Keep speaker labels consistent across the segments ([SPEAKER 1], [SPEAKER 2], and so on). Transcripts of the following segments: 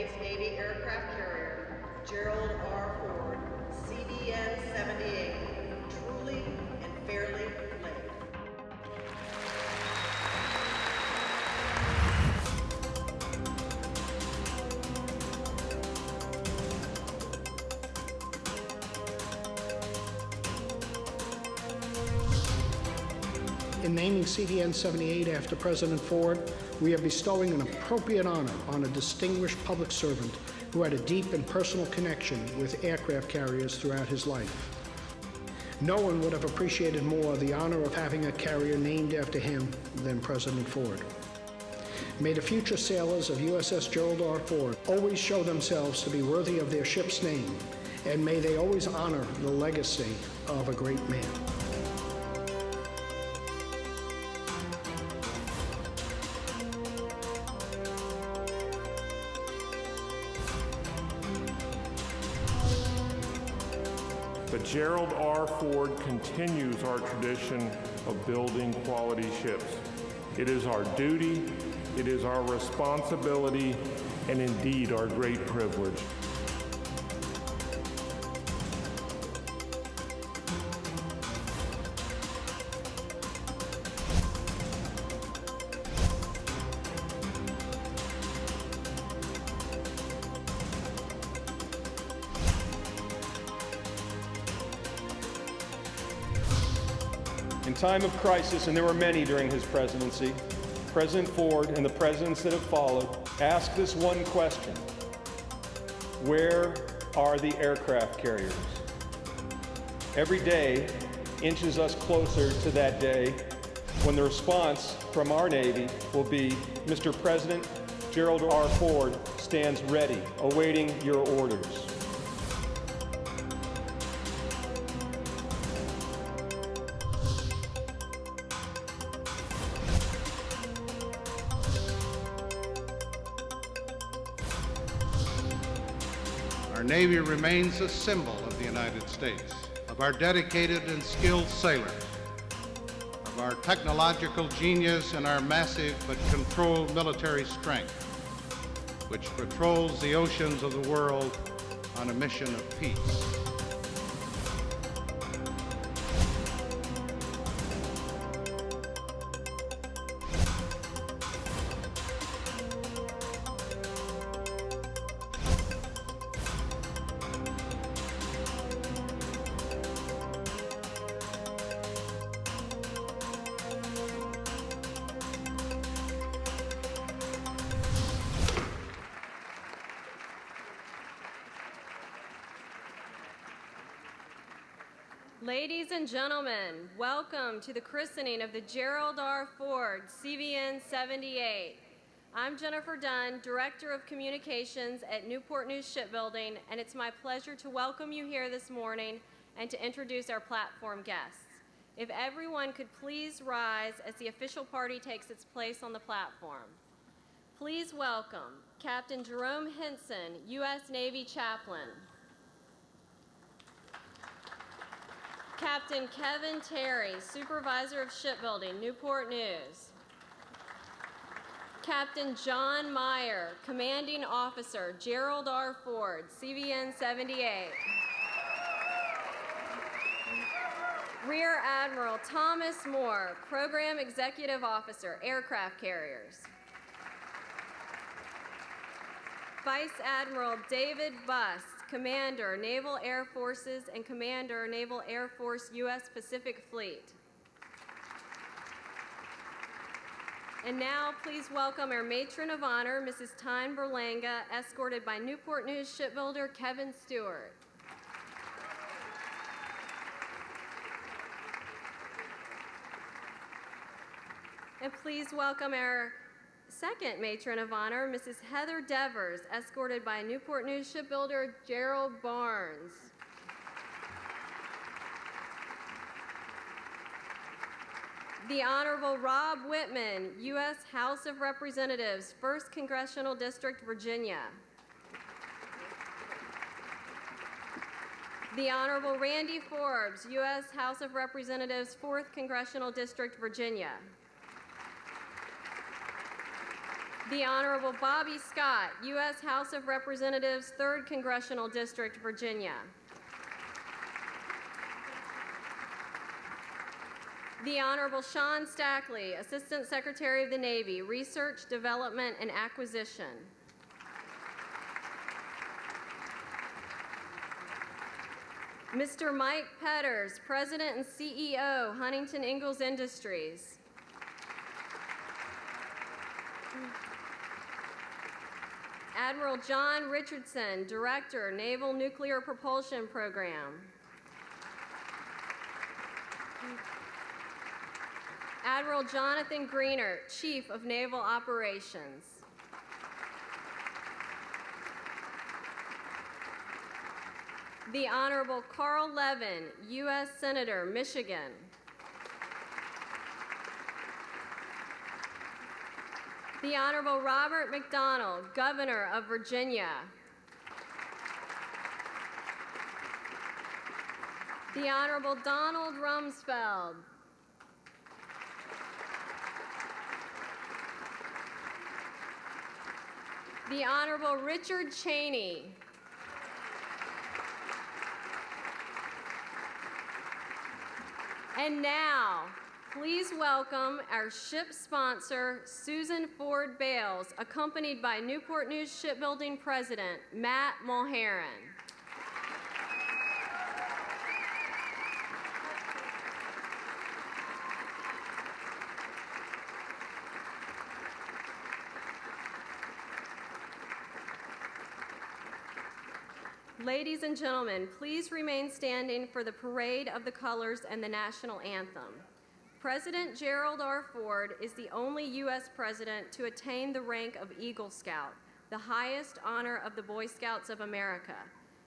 [SPEAKER 1] States Navy aircraft carrier, Gerald R. Ford, CVN 78, truly and fairly laid.
[SPEAKER 2] In naming CVN 78 after President Ford, we are bestowing an appropriate honor on a distinguished public servant who had a deep and personal connection with aircraft carriers throughout his life. No one would have appreciated more the honor of having a carrier named after him than President Ford. May the future sailors of USS Gerald R. Ford always show themselves to be worthy of their ship's name, and may they always honor the legacy of a great man.
[SPEAKER 3] But Gerald R. Ford continues our tradition of building quality ships. It is our duty, it is our responsibility, and indeed our great privilege.
[SPEAKER 4] In time of crisis, and there were many during his presidency, President Ford and the presidents that have followed asked this one question: where are the aircraft carriers? Every day inches us closer to that day when the response from our Navy will be, Mr. President, Gerald R. Ford stands ready, awaiting your orders.
[SPEAKER 5] Our Navy remains a symbol of the United States, of our dedicated and skilled sailors, of our technological genius and our massive but controlled military strength, which patrols the oceans of the world on a mission of peace.
[SPEAKER 6] Ladies and gentlemen, welcome to the christening of the Gerald R. Ford CVN 78. I'm Jennifer Dunn, Director of Communications at Newport News Shipbuilding, and it's my pleasure to welcome you here this morning and to introduce our platform guests. If everyone could please rise as the official party takes its place on the platform. Please welcome Captain Jerome Henson, U.S. Navy Chaplain. Captain Kevin Terry, Supervisor of Shipbuilding, Newport News. Captain John Meyer, Commanding Officer, Gerald R. Ford, CVN 78. Rear Admiral Thomas Moore, Program Executive Officer, Aircraft Carriers. Vice Admiral David Bust, Commander, Naval Air Forces and Commander, Naval Air Force U.S. Pacific Fleet. And now, please welcome our Matron of Honor, Mrs. Tyne Berlanga, escorted by Newport News shipbuilder Kevin Stewart. And please welcome our second Matron of Honor, Mrs. Heather Devers, escorted by Newport News shipbuilder Gerald Barnes. The Honorable Rob Whitman, U.S. House of Representatives, 1st Congressional District, Virginia. The Honorable Randy Forbes, U.S. House of Representatives, 4th Congressional District, Virginia. The Honorable Bobby Scott, U.S. House of Representatives, 3rd Congressional District, Virginia. The Honorable Sean Stackley, Assistant Secretary of the Navy, Research, Development, and Acquisition. Mr. Mike Petters, President and CEO, Huntington Ingalls Industries. Admiral John Richardson, Director, Naval Nuclear Propulsion Program. Admiral Jonathan Greener, Chief of Naval Operations. The Honorable Carl Levin, U.S. Senator, Michigan. The Honorable Robert McDonnell, Governor of Virginia. The Honorable Donald Rumsfeld. The Honorable Richard Cheney. And now, please welcome our ship sponsor, Susan Ford Bales, accompanied by Newport News Shipbuilding President, Matt Mulheron. Ladies and gentlemen, please remain standing for the Parade of the Colors and the National Anthem. President Gerald R. Ford is the only U.S. president to attain the rank of Eagle Scout, the highest honor of the Boy Scouts of America.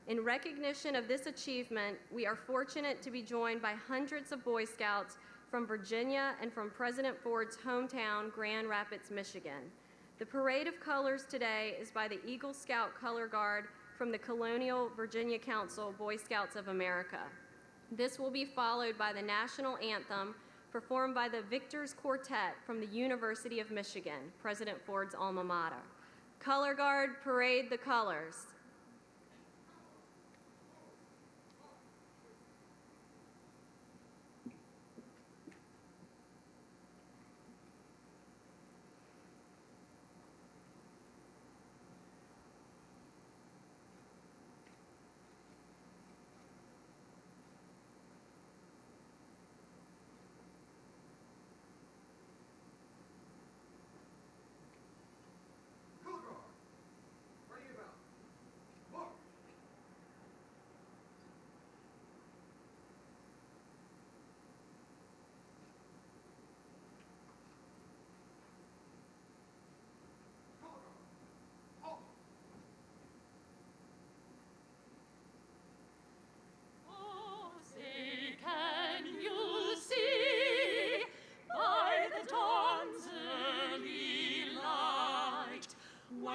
[SPEAKER 6] In recognition of this achievement, we are fortunate to be joined by hundreds of Boy Scouts from Virginia and from President Ford's hometown, Grand Rapids, Michigan. The Parade of Colors today is by the Eagle Scout Color Guard from the Colonial Virginia Council Boy Scouts of America. This will be followed by the National Anthem performed by the Victors Quartet from the University of Michigan, President Ford's alma mater. Color Guard, parade the colors.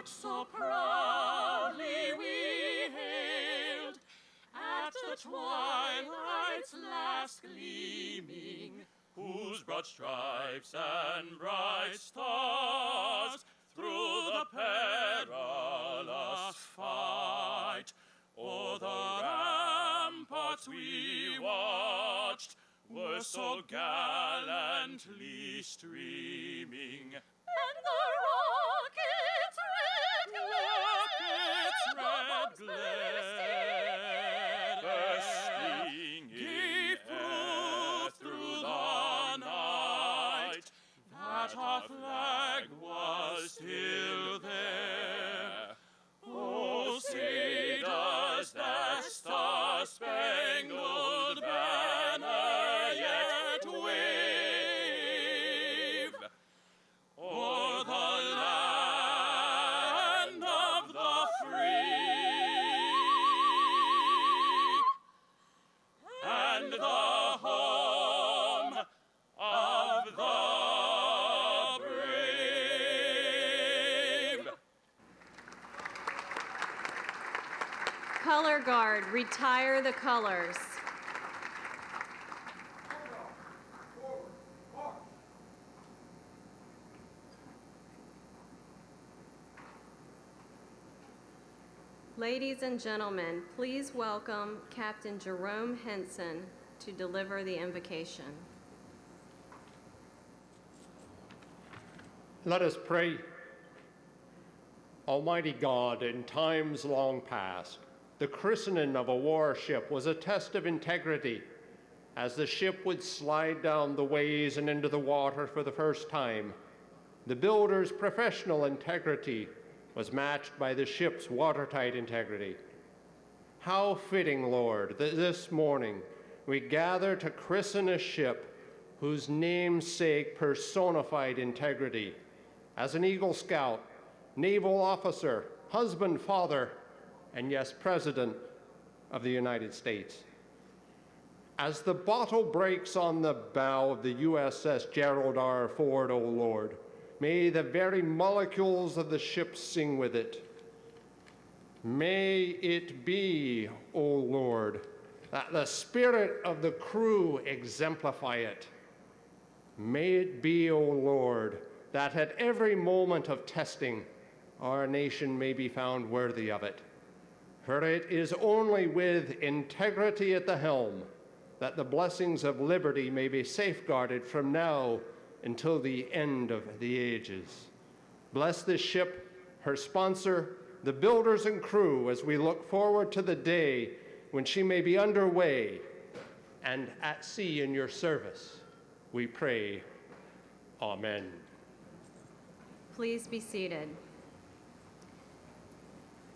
[SPEAKER 7] So proudly we hailed at the twilight's last gleaming, whose broad stripes and bright stars through the perilous fight o'er the ramparts we watched were so gallantly streaming, and the rockets' red glare bursting gave proof through the night that our flag was still there. Oh, say does that star-spangled banner yet wave o'er the land of the free and the home of the brave.
[SPEAKER 6] Color Guard, retire the colors. Ladies and gentlemen, please welcome Captain Jerome Henson to deliver the invocation.
[SPEAKER 8] Let us pray. Almighty God, in times long past, the christening of a warship was a test of integrity. As the ship would slide down the ways and into the water for the first time, the builder's professional integrity was matched by the ship's watertight integrity. How fitting, Lord, that this morning we gather to christen a ship whose namesake personified integrity. As an Eagle Scout, naval officer, husband, father, and yes, President of the United States. As the bottle breaks on the bow of the USS Gerald R. Ford, O Lord, may the very molecules of the ship sing with it. May it be, O Lord, that the spirit of the crew exemplify it. May it be, O Lord, that at every moment of testing, our nation may be found worthy of it. For it is only with integrity at the helm that the blessings of liberty may be safeguarded from now until the end of the ages. Bless this ship, her sponsor, the builders and crew, as we look forward to the day when she may be underway and at sea in your service. We pray, Amen.
[SPEAKER 6] Please be seated.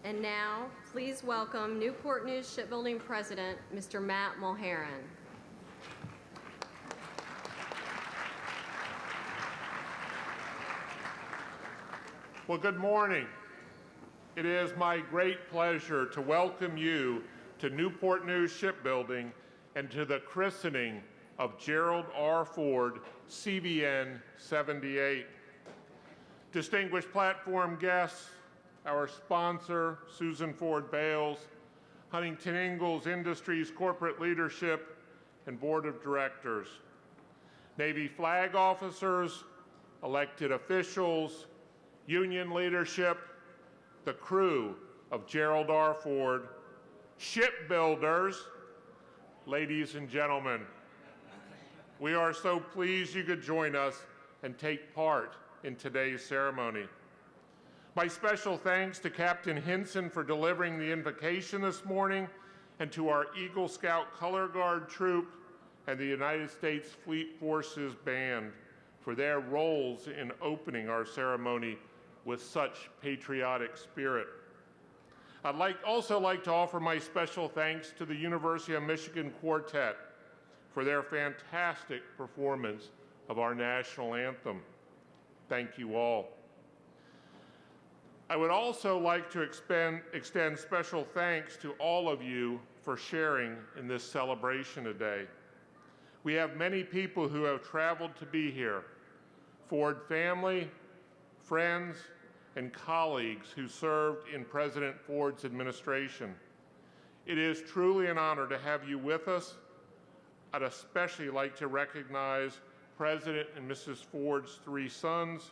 [SPEAKER 6] And now, please welcome Newport News Shipbuilding President, Mr. Matt Mulheron.
[SPEAKER 3] Well, good morning. It is my great pleasure to welcome you to Newport News Shipbuilding and to the christening of Gerald R. Ford, CVN 78. Distinguished platform guests, our sponsor, Susan Ford Bales, Huntington Ingalls Industries corporate leadership and board of directors, Navy flag officers, elected officials, union leadership, the crew of Gerald R. Ford, shipbuilders, ladies and gentlemen, we are so pleased you could join us and take part in today's ceremony. My special thanks to Captain Henson for delivering the invocation this morning, and to our Eagle Scout Color Guard Troop and the United States Fleet Forces Band for their roles in opening our ceremony with such patriotic spirit. I'd also like to offer my special thanks to the University of Michigan Quartet for their fantastic performance of our national anthem. Thank you all. I would also like to extend special thanks to all of you for sharing in this celebration today. We have many people who have traveled to be here, Ford family, friends, and colleagues who served in President Ford's administration. It is truly an honor to have you with us. I'd especially like to recognize President and Mrs. Ford's three sons,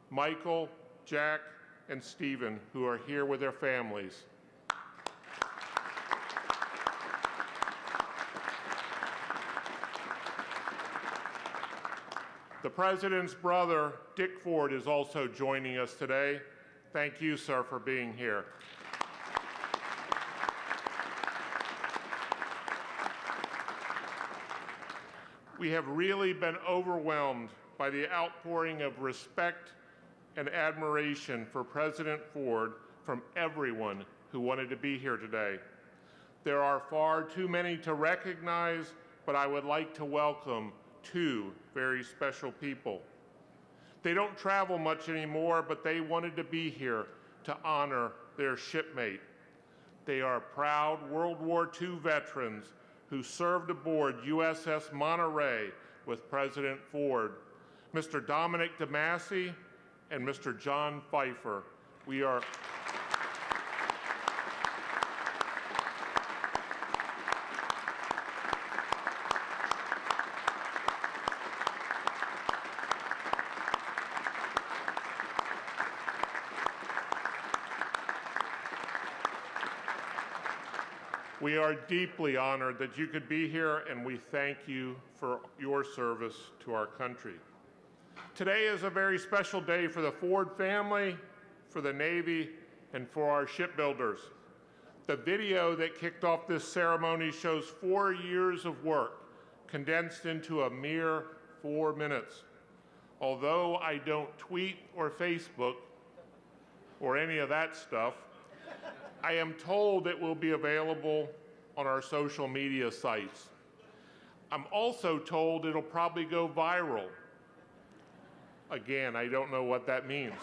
[SPEAKER 3] Michael, Jack, and Stephen, who are here with their families. The President's brother, Dick Ford, is also joining us today. Thank you, sir, for being here. We have really been overwhelmed by the outpouring of respect and admiration for President Ford from everyone who wanted to be here today. There are far too many to recognize, but I would like to welcome two very special people. They don't travel much anymore, but they wanted to be here to honor their shipmate. They are proud World War II veterans who served aboard USS Monterey with President Ford, Mr. Dominic DeMasi and Mr. John Pfeiffer. We are We are deeply honored that you could be here, and we thank you for your service to our country. Today is a very special day for the Ford family, for the Navy, and for our shipbuilders. The video that kicked off this ceremony shows 4 years of work condensed into a mere 4 minutes. Although I don't tweet or Facebook or any of that stuff, I am told it will be available on our social media sites. I'm also told it'll probably go viral. Again, I don't know what that means.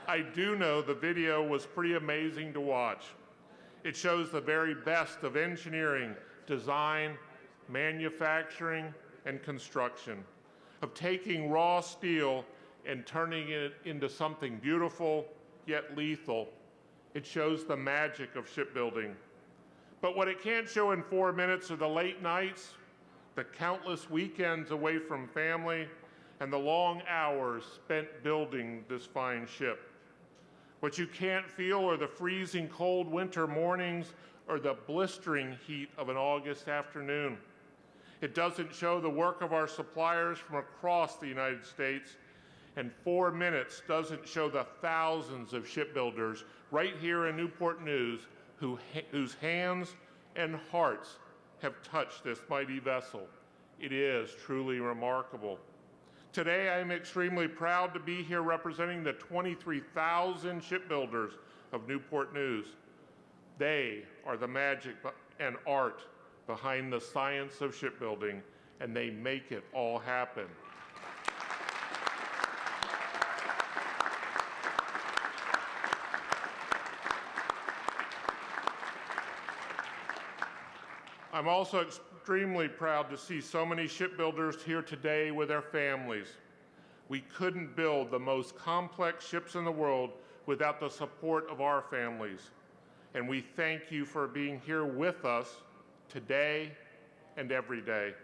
[SPEAKER 3] I do know the video was pretty amazing to watch. It shows the very best of engineering, design, manufacturing, and construction, of taking raw steel and turning it into something beautiful yet lethal. It shows the magic of shipbuilding. But what it can't show in 4 minutes are the late nights, the countless weekends away from family, and the long hours spent building this fine ship. What you can't feel are the freezing cold winter mornings or the blistering heat of an August afternoon. It doesn't show the work of our suppliers from across the United States, and 4 minutes doesn't show the thousands of shipbuilders right here in Newport News whose hands and hearts have touched this mighty vessel. It is truly remarkable. Today, I am extremely proud to be here representing the 23,000 shipbuilders of Newport News. They are the magic and art behind the science of shipbuilding, and they make it all happen. I'm also extremely proud to see so many shipbuilders here today with their families. We couldn't build the most complex ships in the world without the support of our families. And we thank you for being here with us today and every day.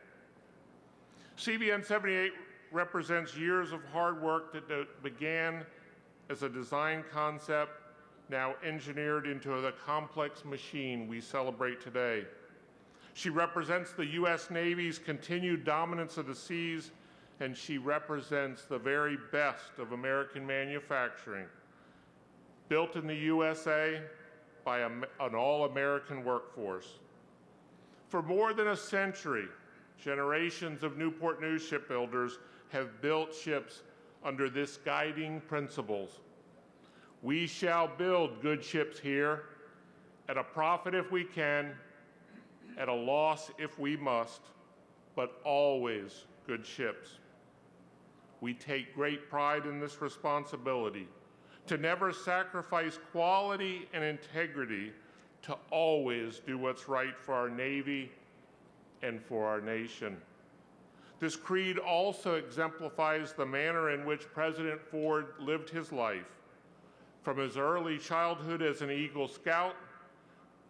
[SPEAKER 3] CVN 78 represents years of hard work that began as a design concept, now engineered into the complex machine we celebrate today. She represents the U.S. Navy's continued dominance of the seas, and she represents the very best of American manufacturing, built in the USA by an all-American workforce. For more than a century, generations of Newport News shipbuilders have built ships under this guiding principles. We shall build good ships here, at a profit if we can, at a loss if we must, but always good ships. We take great pride in this responsibility to never sacrifice quality and integrity, to always do what's right for our Navy and for our nation. This creed also exemplifies the manner in which President Ford lived his life, from his early childhood as an Eagle Scout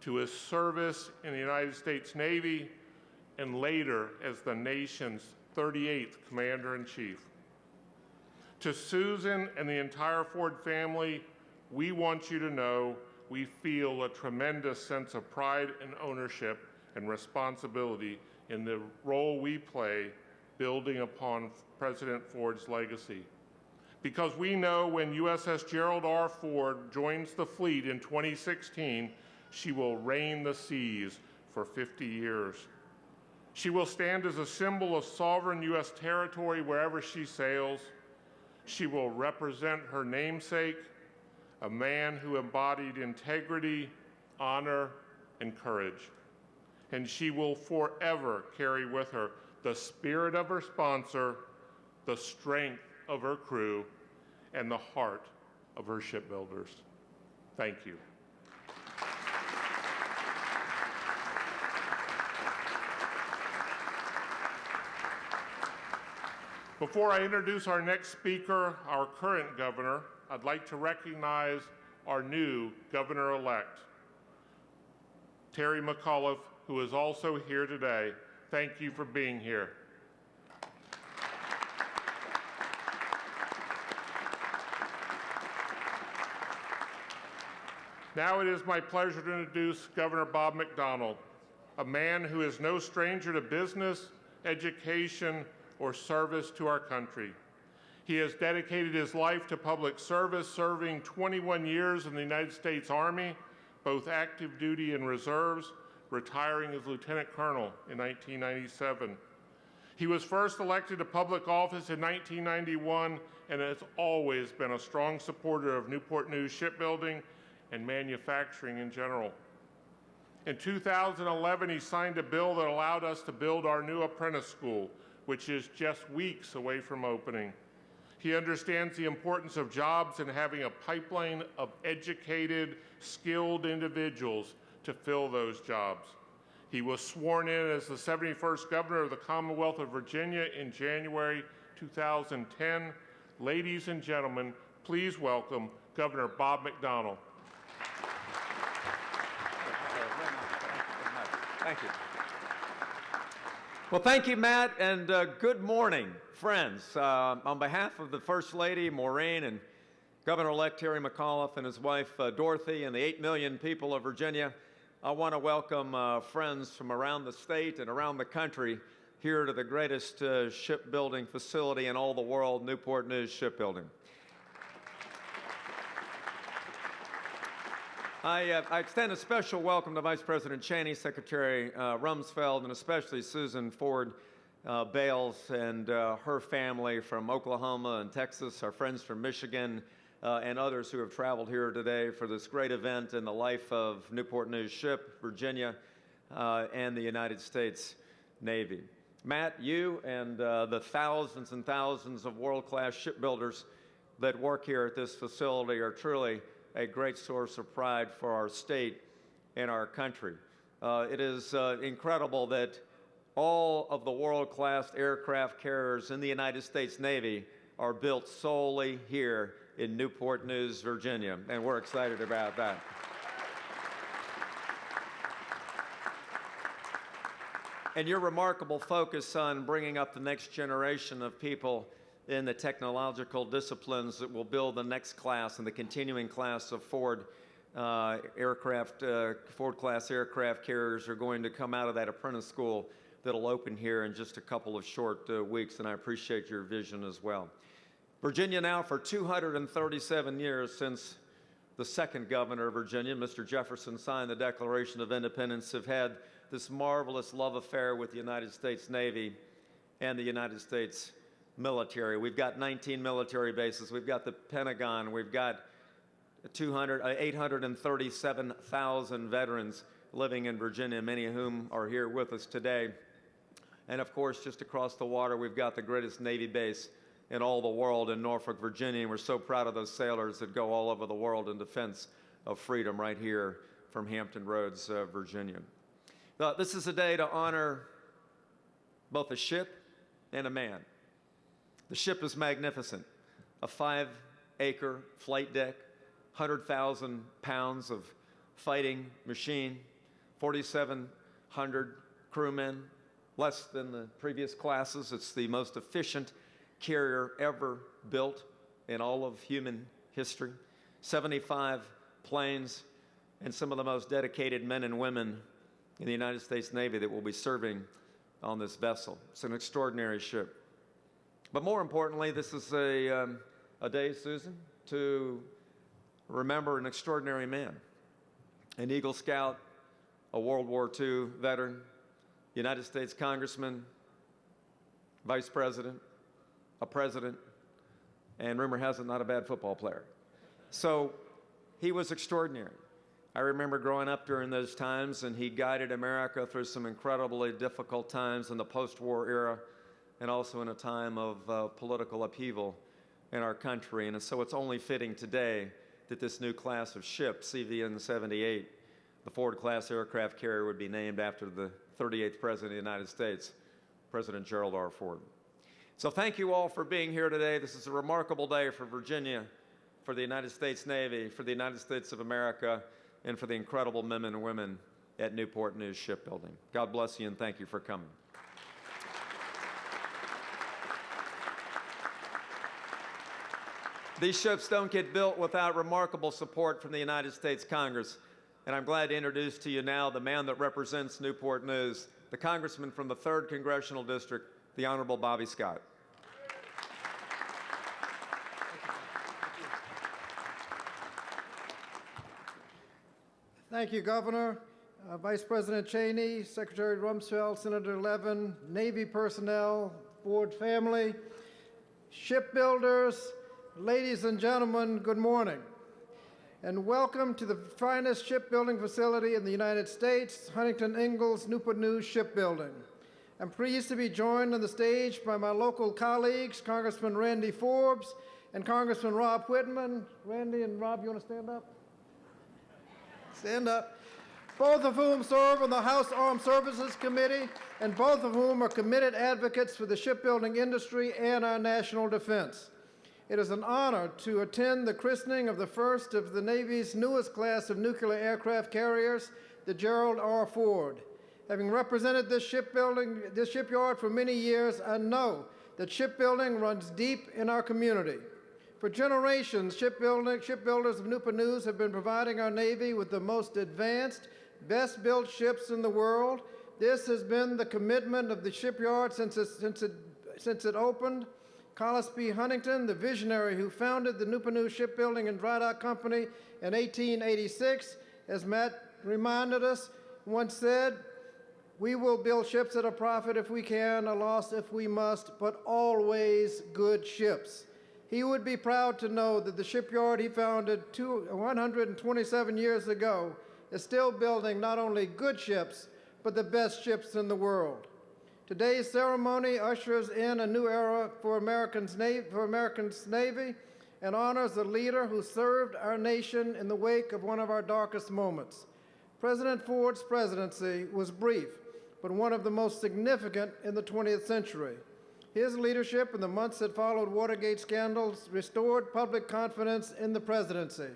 [SPEAKER 3] to his service in the United States Navy, and later as the nation's 38th Commander-in-Chief. To Susan and the entire Ford family, we want you to know we feel a tremendous sense of pride and ownership and responsibility in the role we play building upon President Ford's legacy. Because we know when USS Gerald R. Ford joins the fleet in 2016, she will reign the seas for 50 years. She will stand as a symbol of sovereign U.S. territory wherever she sails. She will represent her namesake, a man who embodied integrity, honor, and courage. And she will forever carry with her the spirit of her sponsor, the strength of her crew, and the heart of her shipbuilders. Thank you. Before I introduce our next speaker, our current governor, I'd like to recognize our new governor-elect, Terry McAuliffe, who is also here today. Thank you for being here. Now it is my pleasure to introduce Governor Bob McDonnell, a man who is no stranger to business, education, or service to our country. He has dedicated his life to public service, serving 21 years in the United States Army, both active duty and reserves, retiring as Lieutenant Colonel in 1997. He was first elected to public office in 1991 and has always been a strong supporter of Newport News Shipbuilding and manufacturing in general. In 2011, he signed a bill that allowed us to build our new apprentice school, which is just weeks away from opening. He understands the importance of jobs and having a pipeline of educated, skilled individuals to fill those jobs. He was sworn in as the 71st Governor of the Commonwealth of Virginia in January 2010. Ladies and gentlemen, please welcome Governor Bob McDonnell.
[SPEAKER 9] Thank you. Well, thank you, Matt, and good morning, friends. On behalf of the First Lady, Maureen, and Governor-elect Terry McAuliffe and his wife, Dorothy, and the 8 million people of Virginia, I want to welcome friends from around the state and around the country here to the greatest shipbuilding facility in all the world, Newport News Shipbuilding. I extend a special welcome to Vice President Cheney, Secretary Rumsfeld, and especially Susan Ford Bales and her family from Oklahoma and Texas, our friends from Michigan, and others who have traveled here today for this great event in the life of Newport News Ship, Virginia, and the United States Navy. Matt, you and the thousands and thousands of world-class shipbuilders that work here at this facility are truly a great source of pride for our state and our country. It is incredible that all of the world-class aircraft carriers in the United States Navy are built solely here in Newport News, Virginia, and we're excited about that. And your remarkable focus on bringing up the next generation of people in the technological disciplines that will build the next class and the continuing class of Ford class aircraft carriers are going to come out of that apprentice school that'll open here in just a couple of short weeks, and I appreciate your vision as well. Virginia now, for 237 years since the second governor of Virginia, Mr. Jefferson, signed the Declaration of Independence, have had this marvelous love affair with the United States Navy and the United States military. We've got 19 military bases. We've got the Pentagon. We've got 837,000 veterans living in Virginia, many of whom are here with us today. And of course, just across the water, we've got the greatest Navy base in all the world in Norfolk, Virginia. And we're so proud of those sailors that go all over the world in defense of freedom right here from Hampton Roads, Virginia. This is a day to honor both a ship and a man. The ship is magnificent, a 5-acre flight deck, 100,000 pounds of fighting machine, 4,700 crewmen, less than the previous classes. It's the most efficient carrier ever built in all of human history. 75 planes and some of the most dedicated men and women in the United States Navy that will be serving on this vessel. It's an extraordinary ship. But more importantly, this is a day, Susan, to remember an extraordinary man, an Eagle Scout, a World War II veteran, United States Congressman, Vice President, a president, and rumor has it, not a bad football player. So he was extraordinary. I remember growing up during those times, and he guided America through some incredibly difficult times in the post-war era, and also in a time of political upheaval in our country. And so it's only fitting today that this new class of ship, CVN 78, the Ford-class aircraft carrier, would be named after the 38th President of the United States, President Gerald R. Ford. So thank you all for being here today. This is a remarkable day for Virginia, for the United States Navy, for the United States of America, and for the incredible men and women at Newport News Shipbuilding. God bless you, and thank you for coming. These ships don't get built without remarkable support from the United States Congress. And I'm glad to introduce to you now the man that represents Newport News, the Congressman from the 3rd Congressional District, the Honorable Bobby Scott.
[SPEAKER 10] Thank you, Governor, Vice President Cheney, Secretary Rumsfeld, Senator Levin, Navy personnel, Ford family, shipbuilders, ladies and gentlemen, good morning, and welcome to the finest shipbuilding facility in the United States, Huntington Ingalls, Newport News Shipbuilding. I'm pleased to be joined on the stage by my local colleagues, Congressman Randy Forbes and Congressman Rob Whitman. Randy and Rob, you want to stand up? Stand up. Both of whom serve on the House Armed Services Committee, and both of whom are committed advocates for the shipbuilding industry and our national defense. It is an honor to attend the christening of the first of the Navy's newest class of nuclear aircraft carriers, the Gerald R. Ford. Having represented this shipyard for many years, I know that shipbuilding runs deep in our community. For generations, shipbuilders of Newport News have been providing our Navy with the most advanced, best-built ships in the world. This has been the commitment of the shipyard since it opened. Collis P. Huntington, the visionary who founded the Newport News Shipbuilding and Dry Dock Company in 1886, as Matt reminded us, once said, "We will build ships at a profit if we can, a loss if we must, but always good ships." He would be proud to know that the shipyard he founded 127 years ago is still building not only good ships, but the best ships in the world. Today's ceremony ushers in a new era for America's Navy and honors a leader who served our nation in the wake of one of our darkest moments. President Ford's presidency was brief, but one of the most significant in the 20th century. His leadership in the months that followed Watergate scandals restored public confidence in the presidency.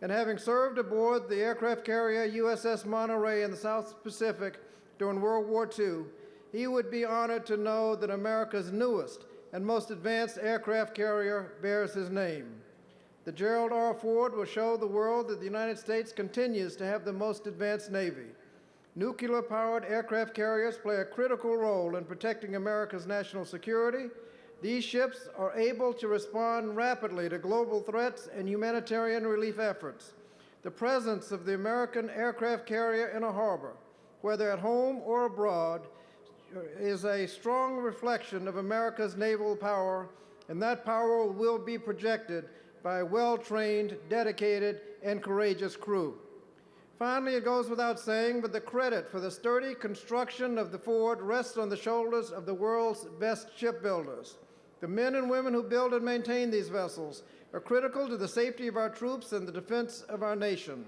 [SPEAKER 10] And having served aboard the aircraft carrier USS Monterey in the South Pacific during World War II, he would be honored to know that America's newest and most advanced aircraft carrier bears his name. The Gerald R. Ford will show the world that the United States continues to have the most advanced Navy. Nuclear-powered aircraft carriers play a critical role in protecting America's national security. These ships are able to respond rapidly to global threats and humanitarian relief efforts. The presence of the American aircraft carrier in a harbor, whether at home or abroad, is a strong reflection of America's naval power, and that power will be projected by a well-trained, dedicated, and courageous crew. Finally, it goes without saying, but the credit for the sturdy construction of the Ford rests on the shoulders of the world's best shipbuilders. The men and women who build and maintain these vessels are critical to the safety of our troops and the defense of our nation.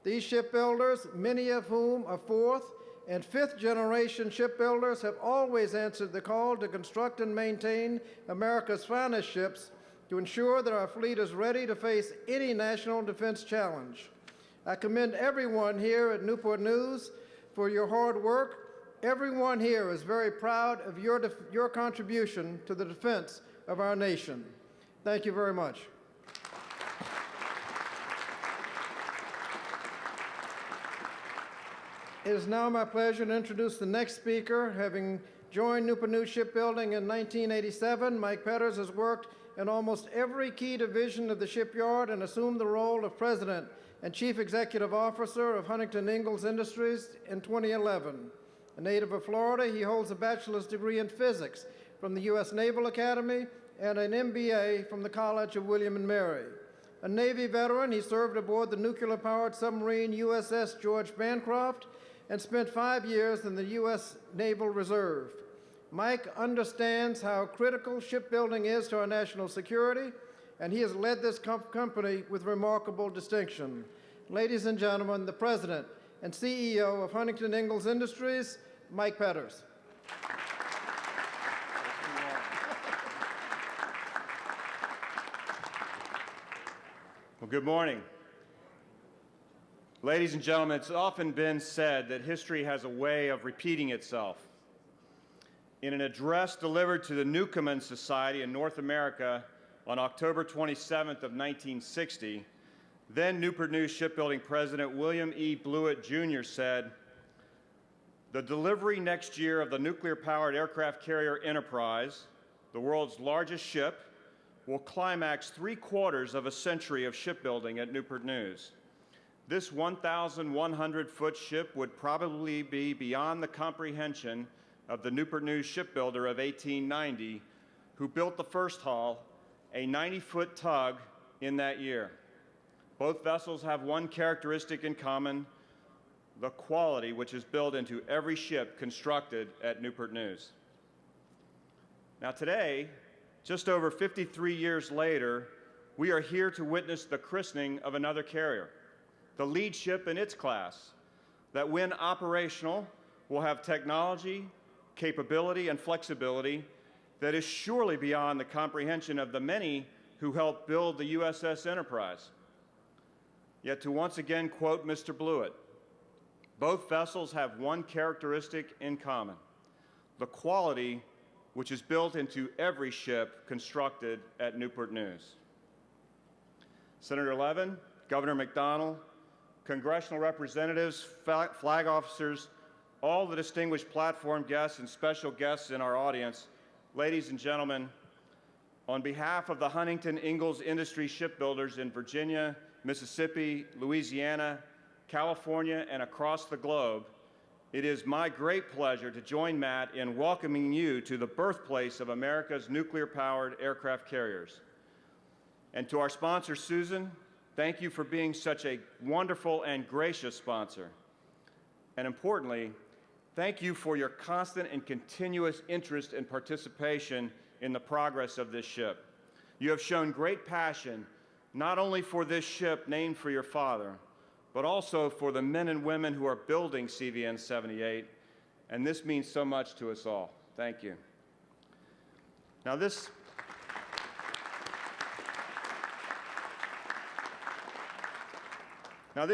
[SPEAKER 10] These shipbuilders, many of whom are fourth and fifth generation shipbuilders, have always answered the call to construct and maintain America's finest ships to ensure that our fleet is ready to face any national defense challenge. I commend everyone here at Newport News for your hard work. Everyone here is very proud of your contribution to the defense of our nation. Thank you very much. It is now my pleasure to introduce the next speaker. Having joined Newport News Shipbuilding in 1987, Mike Petters has worked in almost every key division of the shipyard and assumed the role of President and Chief Executive Officer of Huntington Ingalls Industries in 2011. A native of Florida, he holds a bachelor's degree in physics from the U.S. Naval Academy and an MBA from the College of William & Mary. A Navy veteran, he served aboard the nuclear-powered submarine USS George Bancroft and spent 5 years in the U.S. Naval Reserve. Mike understands how critical shipbuilding is to our national security, and he has led this company with remarkable distinction. Ladies and gentlemen, the President and CEO of Huntington Ingalls Industries, Mike Petters.
[SPEAKER 11] Well, good morning. Ladies and gentlemen, it's often been said that history has a way of repeating itself. In an address delivered to the Newcomen Society in North America on October 27th of 1960, then Newport News Shipbuilding President William E. Blewett Jr. said, "The delivery next year of the nuclear-powered aircraft carrier Enterprise, the world's largest ship, will climax 3/4 of a century of shipbuilding at Newport News. This 1,100-foot ship would probably be beyond the comprehension of the Newport News shipbuilder of 1890, who built the first hull, a 90-foot tug, in that year. Both vessels have one characteristic in common: the quality which is built into every ship constructed at Newport News." Now today, just over 53 years later, we are here to witness the christening of another carrier, the lead ship in its class, that when operational will have technology, capability, and flexibility that is surely beyond the comprehension of the many who helped build the USS Enterprise. Yet to once again quote Mr. Blewett, both vessels have one characteristic in common: the quality which is built into every ship constructed at Newport News. Senator Levin, Governor McDonnell, congressional representatives, flag officers, all the distinguished platform guests and special guests in our audience, ladies and gentlemen, on behalf of the Huntington Ingalls industry shipbuilders in Virginia, Mississippi, Louisiana, California, and across the globe, it is my great pleasure to join Matt in welcoming you to the birthplace of America's nuclear-powered aircraft carriers. And to our sponsor, Susan, thank you for being such a wonderful and gracious sponsor. And importantly, thank you for your constant and continuous interest and participation in the progress of this ship. You have shown great passion not only for this ship named for your father, but also for the men and women who are building CVN 78, and this means so much to us all. Thank you. Now this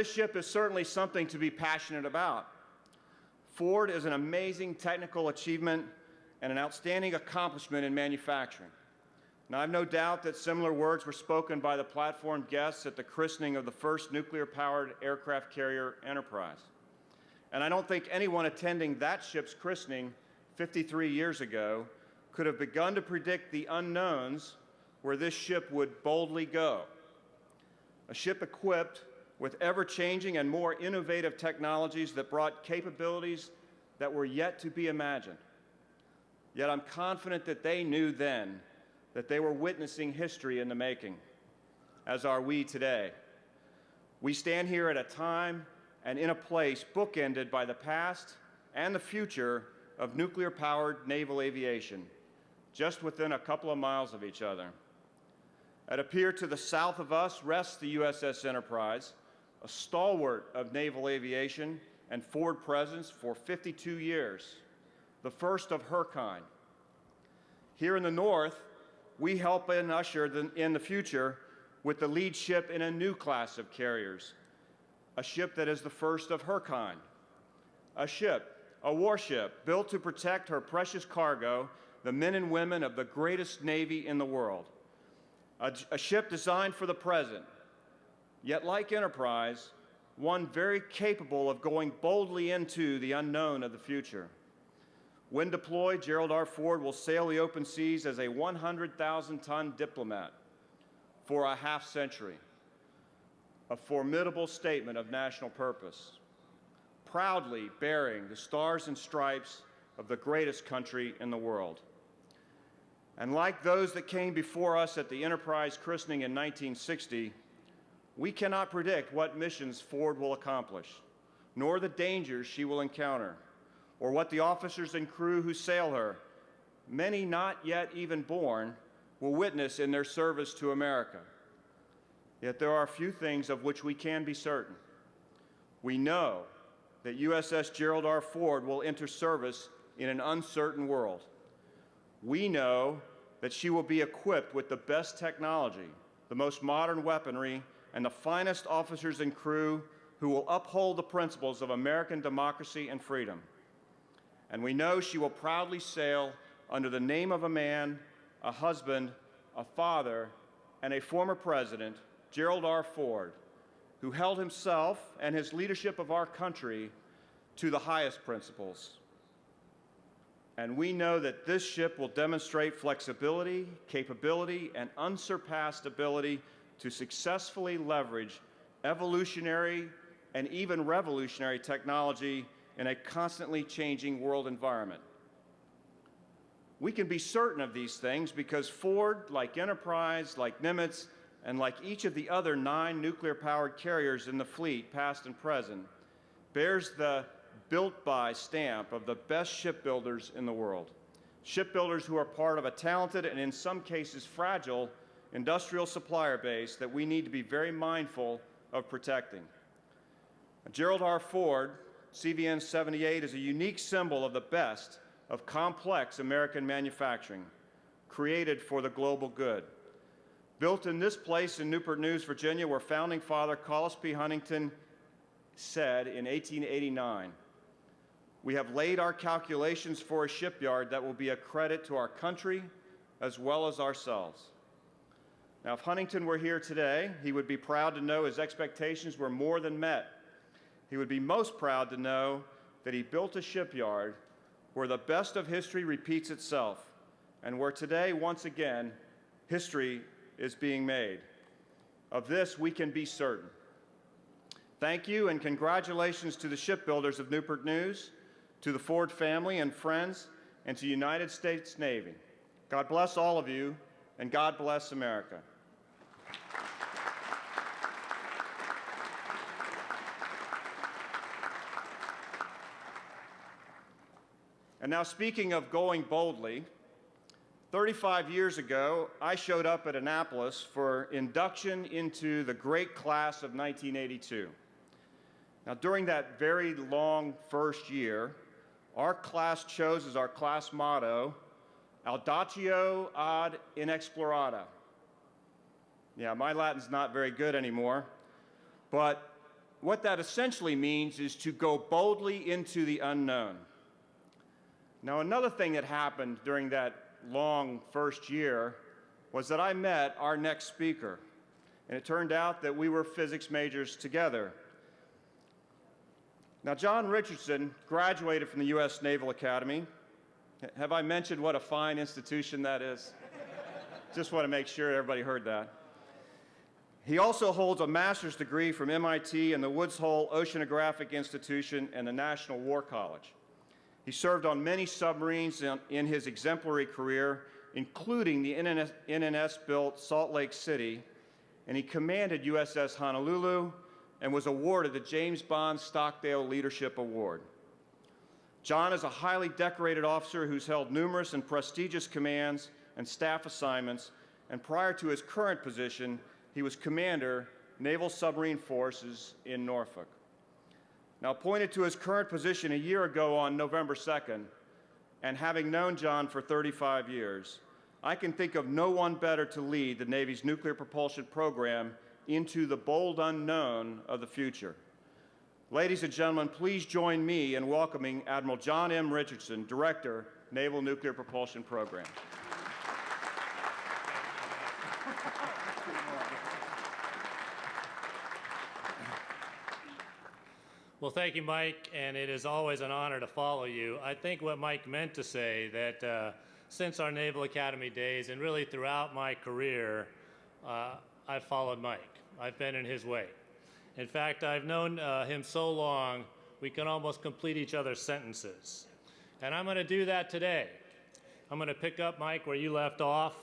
[SPEAKER 11] ship is certainly something to be passionate about. Ford is an amazing technical achievement and an outstanding accomplishment in manufacturing. Now, I have no doubt that similar words were spoken by the platform guests at the christening of the first nuclear-powered aircraft carrier Enterprise. And I don't think anyone attending that ship's christening 53 years ago could have begun to predict the unknowns where this ship would boldly go. A ship equipped with ever-changing and more innovative technologies that brought capabilities that were yet to be imagined. Yet I'm confident that they knew then that they were witnessing history in the making, as are we today. We stand here at a time and in a place bookended by the past and the future of nuclear-powered naval aviation, just within a couple of miles of each other. At a pier to the south of us rests the USS Enterprise, a stalwart of naval aviation and Ford presence for 52 years, the first of her kind. Here in the north, we help and usher in the future with the lead ship in a new class of carriers, a ship that is the first of her kind, a warship built to protect her precious cargo, the men and women of the greatest Navy in the world, a ship designed for the present, yet like Enterprise, one very capable of going boldly into the unknown of the future. When deployed, Gerald R. Ford will sail the open seas as a 100,000-ton diplomat for a half-century, a formidable statement of national purpose, proudly bearing the stars and stripes of the greatest country in the world. And like those that came before us at the Enterprise christening in 1960, we cannot predict what missions Ford will accomplish, nor the dangers she will encounter, or what the officers and crew who sail her, many not yet even born, will witness in their service to America. Yet there are a few things of which we can be certain. We know that USS Gerald R. Ford will enter service in an uncertain world. We know that she will be equipped with the best technology, the most modern weaponry, and the finest officers and crew who will uphold the principles of American democracy and freedom. And we know she will proudly sail under the name of a man, a husband, a father, and a former president, Gerald R. Ford, who held himself and his leadership of our country to the highest principles. And we know that this ship will demonstrate flexibility, capability, and unsurpassed ability to successfully leverage evolutionary and even revolutionary technology in a constantly changing world environment. We can be certain of these things because Ford, like Enterprise, like Nimitz, and like each of the other 9 nuclear-powered carriers in the fleet, past and present, bears the built by stamp of the best shipbuilders in the world. Shipbuilders who are part of a talented and in some cases fragile industrial supplier base that we need to be very mindful of protecting. Gerald R. Ford, CVN 78, is a unique symbol of the best of complex American manufacturing, created for the global good. Built in this place in Newport News, Virginia, where founding father Collis P. Huntington said in 1889, "We have laid our calculations for a shipyard that will be a credit to our country as well as ourselves." Now, if Huntington were here today, he would be proud to know his expectations were more than met. He would be most proud to know that he built a shipyard where the best of history repeats itself and where today, once again, history is being made. Of this, we can be certain. Thank you and congratulations to the shipbuilders of Newport News, to the Ford family and friends, and to the United States Navy. God bless all of you, and God bless America. And now, speaking of going boldly, 35 years ago, I showed up at Annapolis for induction into the great class of 1982. Now, during that very long first year, our class chose as our class motto, Audatio ad inexplorata. Yeah, my Latin's not very good anymore, but what that essentially means is to go boldly into the unknown. Now, another thing that happened during that long first year was that I met our next speaker, and it turned out that we were physics majors together. Now, John Richardson graduated from the U.S. Naval Academy. Have I mentioned what a fine institution that is? Just want to make sure everybody heard that. He also holds a master's degree from MIT and the Woods Hole Oceanographic Institution and the National War College. He served on many submarines in his exemplary career, including the NNS-built Salt Lake City, and he commanded USS Honolulu and was awarded the James Bond Stockdale Leadership Award. John is a highly decorated officer who's held numerous and prestigious commands and staff assignments, and prior to his current position, he was Commander, Naval Submarine Forces in Norfolk. Now, appointed to his current position a year ago on November 2nd, and having known John for 35 years, I can think of no one better to lead the Navy's nuclear propulsion program into the bold unknown of the future. Ladies and gentlemen, please join me in welcoming Admiral John M. Richardson, Director, Naval Nuclear Propulsion Program.
[SPEAKER 12] Well, thank you, Mike, and it is always an honor to follow you. I think what Mike meant to say that since our Naval Academy days and really throughout my career, I've followed Mike. I've been in his way. In fact, I've known him so long, we can almost complete each other's sentences. And I'm going to do that today. I'm going to pick up, Mike, where you left off,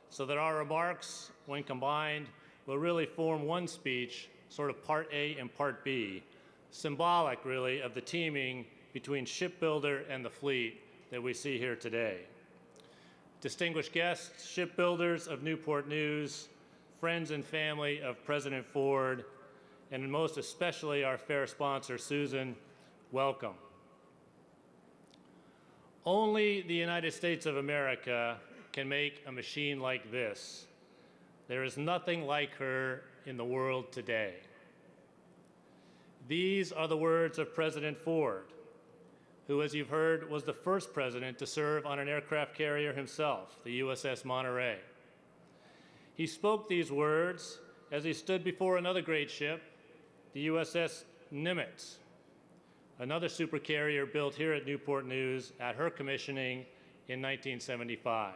[SPEAKER 12] so that our remarks, when combined, will really form one speech, sort of part A and part B, symbolic, really, of the teaming between shipbuilder and the fleet that we see here today. Distinguished guests, shipbuilders of Newport News, friends and family of President Ford, and most especially our fair sponsor, Susan, welcome. Only the United States of America can make a machine like this. There is nothing like her in the world today. These are the words of President Ford, who, as you've heard, was the first president to serve on an aircraft carrier himself, the USS Monterey. He spoke these words as he stood before another great ship, the USS Nimitz, another supercarrier built here at Newport News at her commissioning in 1975.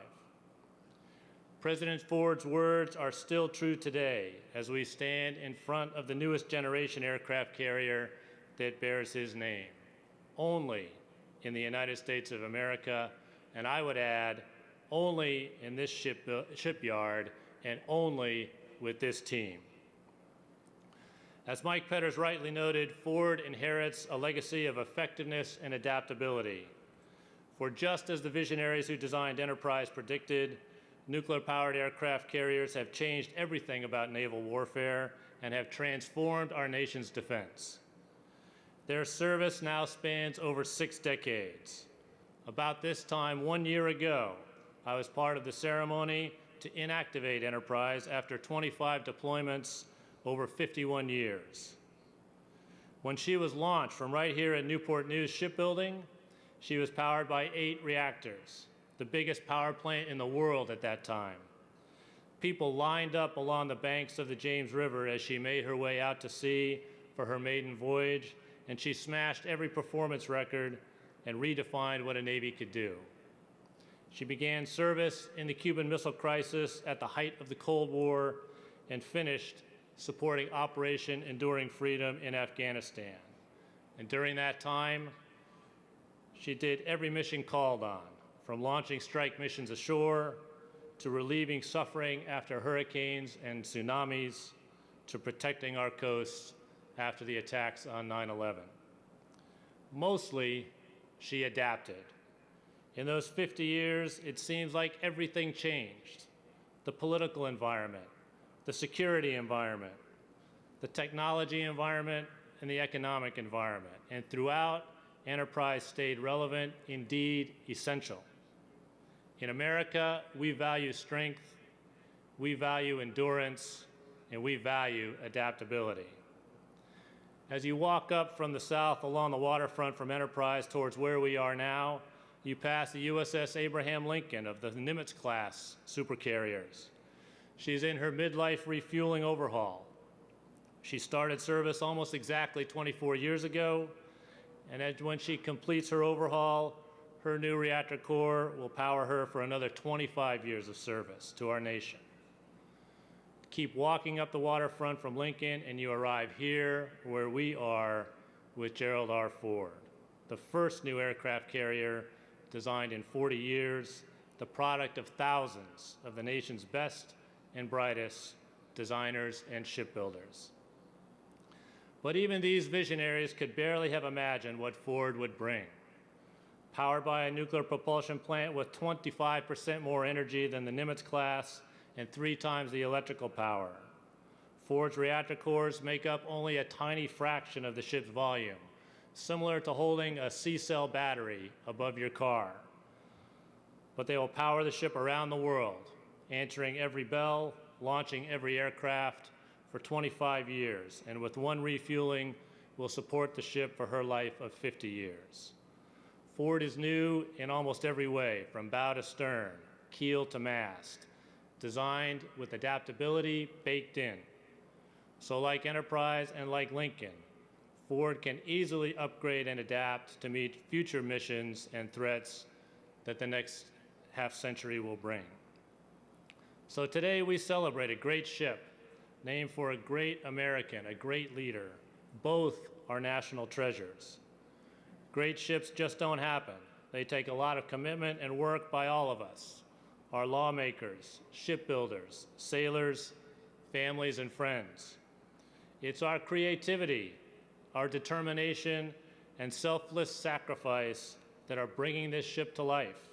[SPEAKER 12] President Ford's words are still true today as we stand in front of the newest generation aircraft carrier that bears his name, only in the United States of America, and I would add, only in this shipyard and only with this team. As Mike Petters rightly noted, Ford inherits a legacy of effectiveness and adaptability. For just as the visionaries who designed Enterprise predicted, nuclear-powered aircraft carriers have changed everything about naval warfare and have transformed our nation's defense. Their service now spans over 6 decades. About this time 1 year ago, I was part of the ceremony to inactivate Enterprise after 25 deployments over 51 years. When she was launched from right here at Newport News Shipbuilding, she was powered by 8 reactors, the biggest power plant in the world at that time. People lined up along the banks of the James River as she made her way out to sea for her maiden voyage, and she smashed every performance record and redefined what a Navy could do. She began service in the Cuban Missile Crisis at the height of the Cold War and finished supporting Operation Enduring Freedom in Afghanistan. And during that time, she did every mission called on, from launching strike missions ashore, to relieving suffering after hurricanes and tsunamis, to protecting our coasts after the attacks on 9/11. Mostly, she adapted. In those 50 years, it seems like everything changed. The political environment, the security environment, the technology environment, and the economic environment. And throughout, Enterprise stayed relevant, indeed essential. In America, we value strength, we value endurance, and we value adaptability. As you walk up from the south along the waterfront from Enterprise towards where we are now, you pass the USS Abraham Lincoln of the Nimitz-class supercarriers. She's in her midlife refueling overhaul. She started service almost exactly 24 years ago, and when she completes her overhaul, her new reactor core will power her for another 25 years of service to our nation. Keep walking up the waterfront from Lincoln, and you arrive here where we are with Gerald R. Ford, the first new aircraft carrier designed in 40 years, the product of thousands of the nation's best and brightest designers and shipbuilders. But even these visionaries could barely have imagined what Ford would bring. Powered by a nuclear propulsion plant with 25% more energy than the Nimitz class and 3 times the electrical power, Ford's reactor cores make up only a tiny fraction of the ship's volume, similar to holding a C-cell battery above your car. But they will power the ship around the world, answering every bell, launching every aircraft for 25 years, and with 1 refueling, will support the ship for her life of 50 years. Ford is new in almost every way, from bow to stern, keel to mast, designed with adaptability baked in. So like Enterprise and like Lincoln, Ford can easily upgrade and adapt to meet future missions and threats that the next half-century will bring. So today we celebrate a great ship named for a great American, a great leader. Both are national treasures. Great ships just don't happen. They take a lot of commitment and work by all of us, our lawmakers, shipbuilders, sailors, families, and friends. It's our creativity, our determination, and selfless sacrifice that are bringing this ship to life.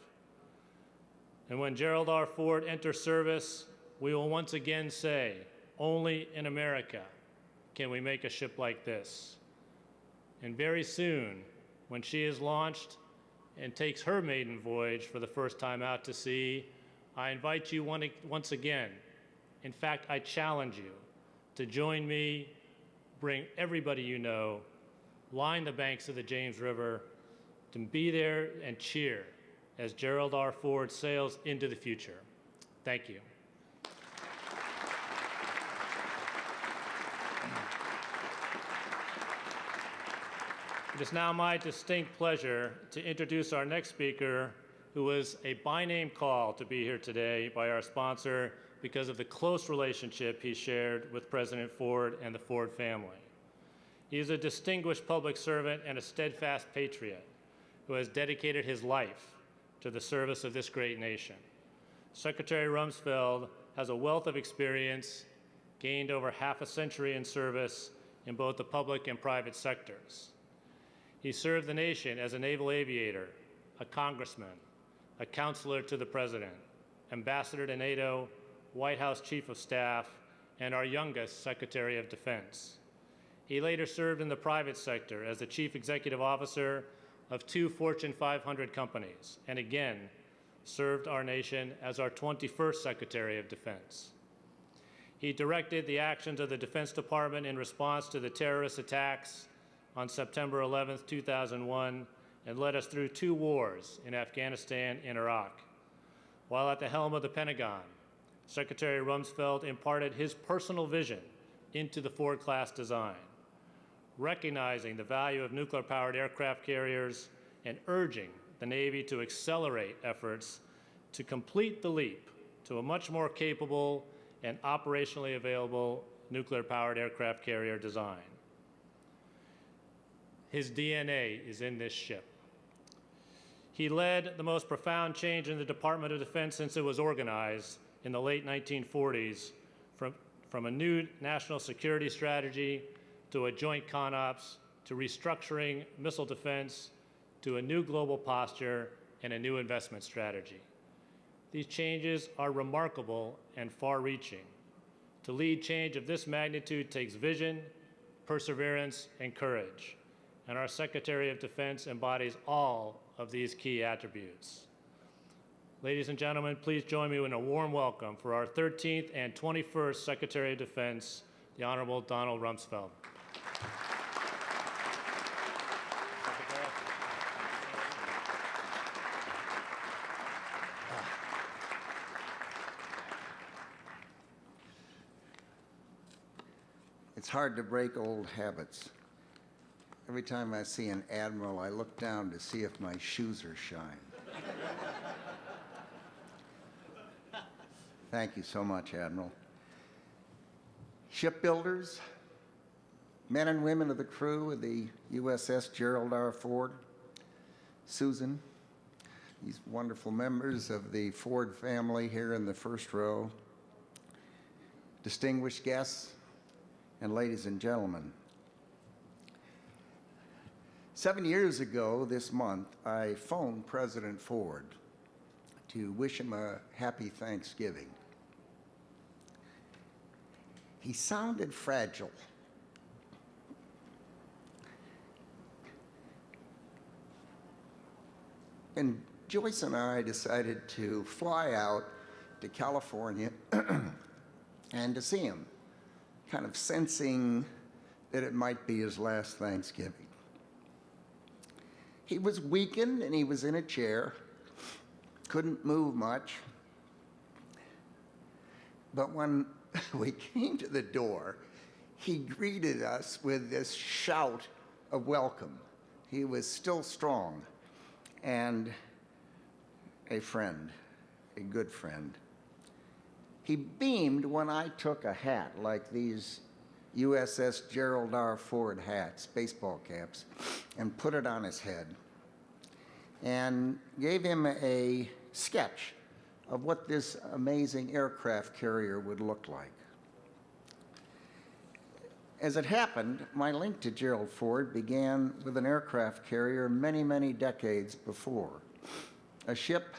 [SPEAKER 12] And when Gerald R. Ford enters service, we will once again say, only in America can we make a ship like this. And very soon, when she is launched and takes her maiden voyage for the first time out to sea, I invite you once again, in fact, I challenge you to join me, bring everybody you know, line the banks of the James River, to be there and cheer as Gerald R. Ford sails into the future. Thank you. It is now my distinct pleasure to introduce our next speaker, who was a by-name call to be here today by our sponsor because of the close relationship he shared with President Ford and the Ford family. He is a distinguished public servant and a steadfast patriot who has dedicated his life to the service of this great nation. Secretary Rumsfeld has a wealth of experience gained over half a century in service in both the public and private sectors. He served the nation as a naval aviator, a congressman, a counselor to the president, ambassador to NATO, White House Chief of Staff, and our youngest Secretary of Defense. He later served in the private sector as the Chief Executive Officer of 2 Fortune 500 companies, and again, served our nation as our 21st Secretary of Defense. He directed the actions of the Defense Department in response to the terrorist attacks on September 11th, 2001, and led us through 2 wars in Afghanistan and Iraq. While at the helm of the Pentagon, Secretary Rumsfeld imparted his personal vision into the Ford-class design, recognizing the value of nuclear-powered aircraft carriers and urging the Navy to accelerate efforts to complete the leap to a much more capable and operationally available nuclear-powered aircraft carrier design. His DNA is in this ship. He led the most profound change in the Department of Defense since it was organized in the late 1940s, from a new national security strategy to a joint CONOPS, to restructuring missile defense, to a new global posture and a new investment strategy. These changes are remarkable and far-reaching. To lead change of this magnitude takes vision, perseverance, and courage, and our Secretary of Defense embodies all of these key attributes. Ladies and gentlemen, please join me in a warm welcome for our 13th and 21st Secretary of Defense, the Honorable Donald Rumsfeld.
[SPEAKER 13] It's hard to break old habits. Every time I see an admiral, I look down to see if my shoes are shined. Thank you so much, Admiral. Shipbuilders, men and women of the crew of the USS Gerald R. Ford, Susan, these wonderful members of the Ford family here in the first row, distinguished guests, and ladies and gentlemen. 7 years ago this month, I phoned President Ford to wish him a happy Thanksgiving. He sounded fragile. And Joyce and I decided to fly out to California and to see him, kind of sensing that it might be his last Thanksgiving. He was weakened and he was in a chair, couldn't move much. But when we came to the door, he greeted us with this shout of welcome. He was still strong and a friend, a good friend. He beamed when I took a hat like these USS Gerald R. Ford hats, baseball caps, and put it on his head and gave him a sketch of what this amazing aircraft carrier would look like. As it happened, my link to Gerald Ford began with an aircraft carrier many, many decades before. A ship,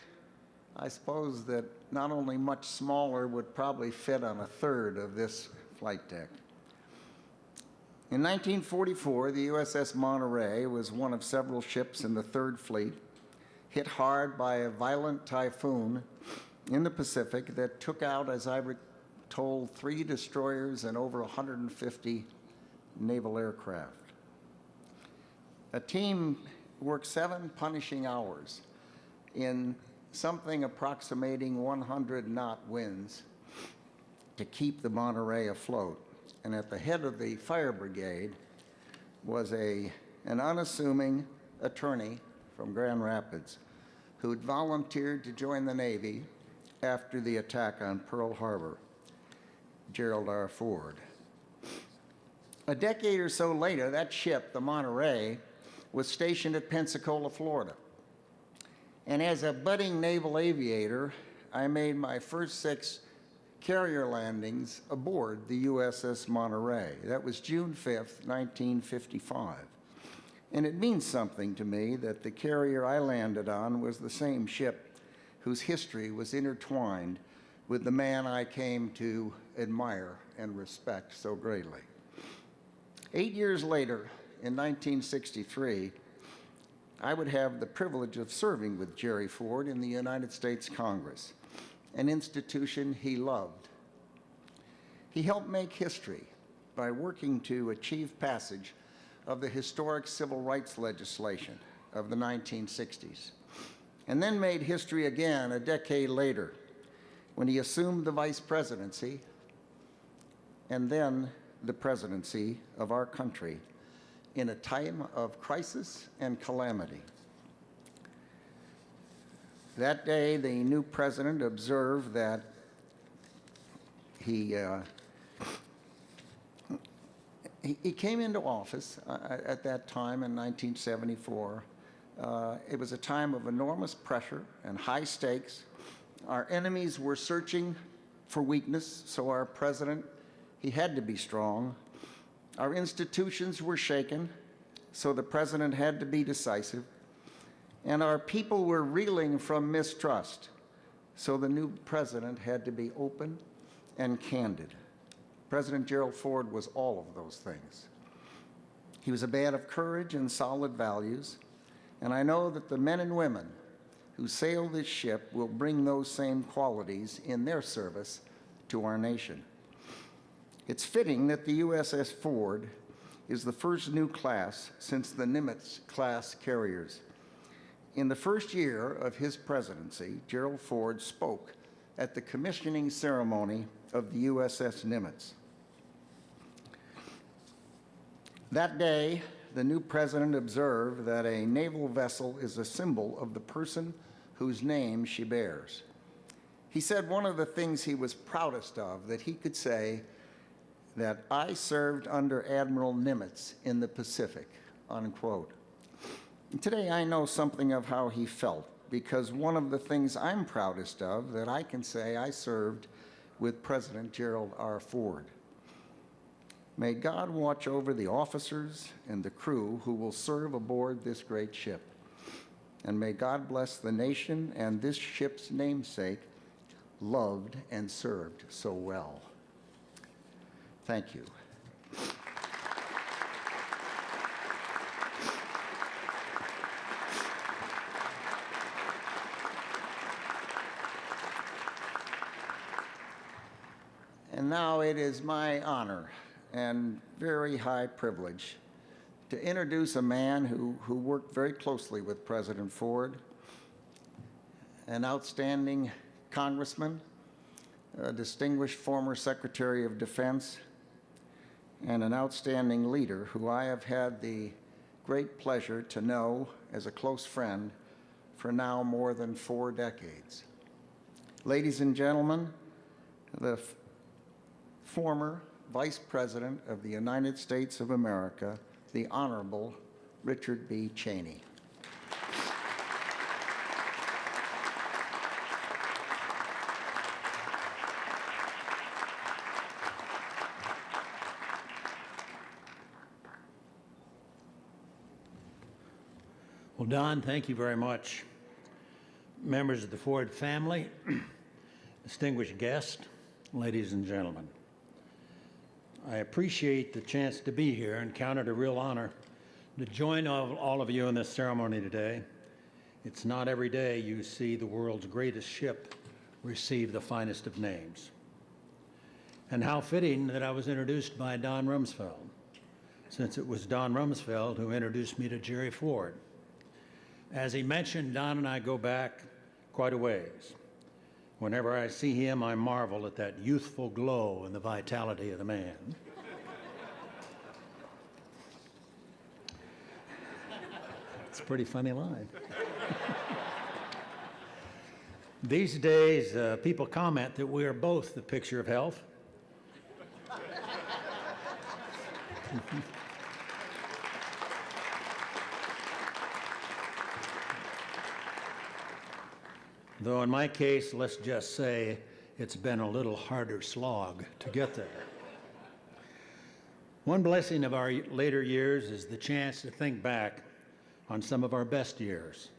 [SPEAKER 13] I suppose, that not only much smaller would probably fit on a third of this flight deck. In 1944, the USS Monterey was one of several ships in the Third Fleet, hit hard by a violent typhoon in the Pacific that took out, as I was told, 3 destroyers and over 150 naval aircraft. A team worked 7 punishing hours in something approximating 100-knot winds to keep the Monterey afloat. And at the head of the fire brigade was a an unassuming attorney from Grand Rapids who'd volunteered to join the Navy after the attack on Pearl Harbor, Gerald R. Ford. A decade or so later, that ship, the Monterey, was stationed at Pensacola, Florida. And as a budding naval aviator, I made my first 6 carrier landings aboard the USS Monterey. That was June 5th, 1955. And it means something to me that the carrier I landed on was the same ship whose history was intertwined with the man I came to admire and respect so greatly. 8 years later, in 1963, I would have the privilege of serving with Jerry Ford in the United States Congress, an institution he loved. He helped make history by working to achieve passage of the historic civil rights legislation of the 1960s, and then made history again a decade later when he assumed the vice presidency and then the presidency of our country in a time of crisis and calamity. That day, the new president observed that he came into office at that time in 1974. It was a time of enormous pressure and high stakes. Our enemies were searching for weakness, so our president, he had to be strong. Our institutions were shaken, so the president had to be decisive. And our people were reeling from mistrust, so the new president had to be open and candid. President Gerald Ford was all of those things. He was a man of courage and solid values, and I know that the men and women who sail this ship will bring those same qualities in their service to our nation. It's fitting that the USS Ford is the first new class since the Nimitz-class carriers. In the first year of his presidency, Gerald Ford spoke at the commissioning ceremony of the USS Nimitz. That day, the new president observed that a naval vessel is a symbol of the person whose name she bears. He said one of the things he was proudest of, that he could say that I served under Admiral Nimitz in the Pacific, unquote. And today I know something of how he felt, because one of the things I'm proudest of, that I can say I served with President Gerald R. Ford. May God watch over the officers and the crew who will serve aboard this great ship. And may God bless the nation and this ship's namesake, loved and served so well. Thank you. And now it is my honor and very high privilege to introduce a man who worked very closely with President Ford, an outstanding congressman, a distinguished former Secretary of Defense, and an outstanding leader who I have had the great pleasure to know as a close friend for now more than 4 decades. Ladies and gentlemen, the former Vice President of the United States of America, the Honorable Richard B. Cheney.
[SPEAKER 14] Well, Don, thank you very much. Members of the Ford family, distinguished guests, ladies and gentlemen. I appreciate the chance to be here and count it a real honor to join all of you in this ceremony today. It's not every day you see the world's greatest ship receive the finest of names. And how fitting that I was introduced by Don Rumsfeld, since it was Don Rumsfeld who introduced me to Jerry Ford. As he mentioned, Don and I go back quite a ways. Whenever I see him, I marvel at that youthful glow and the vitality of the man. pretty funny line. These days, people comment that we are both the picture of health. Though in my case, let's just say it's been a little harder slog to get there. One blessing of our later years is the chance to think back on some of our best years,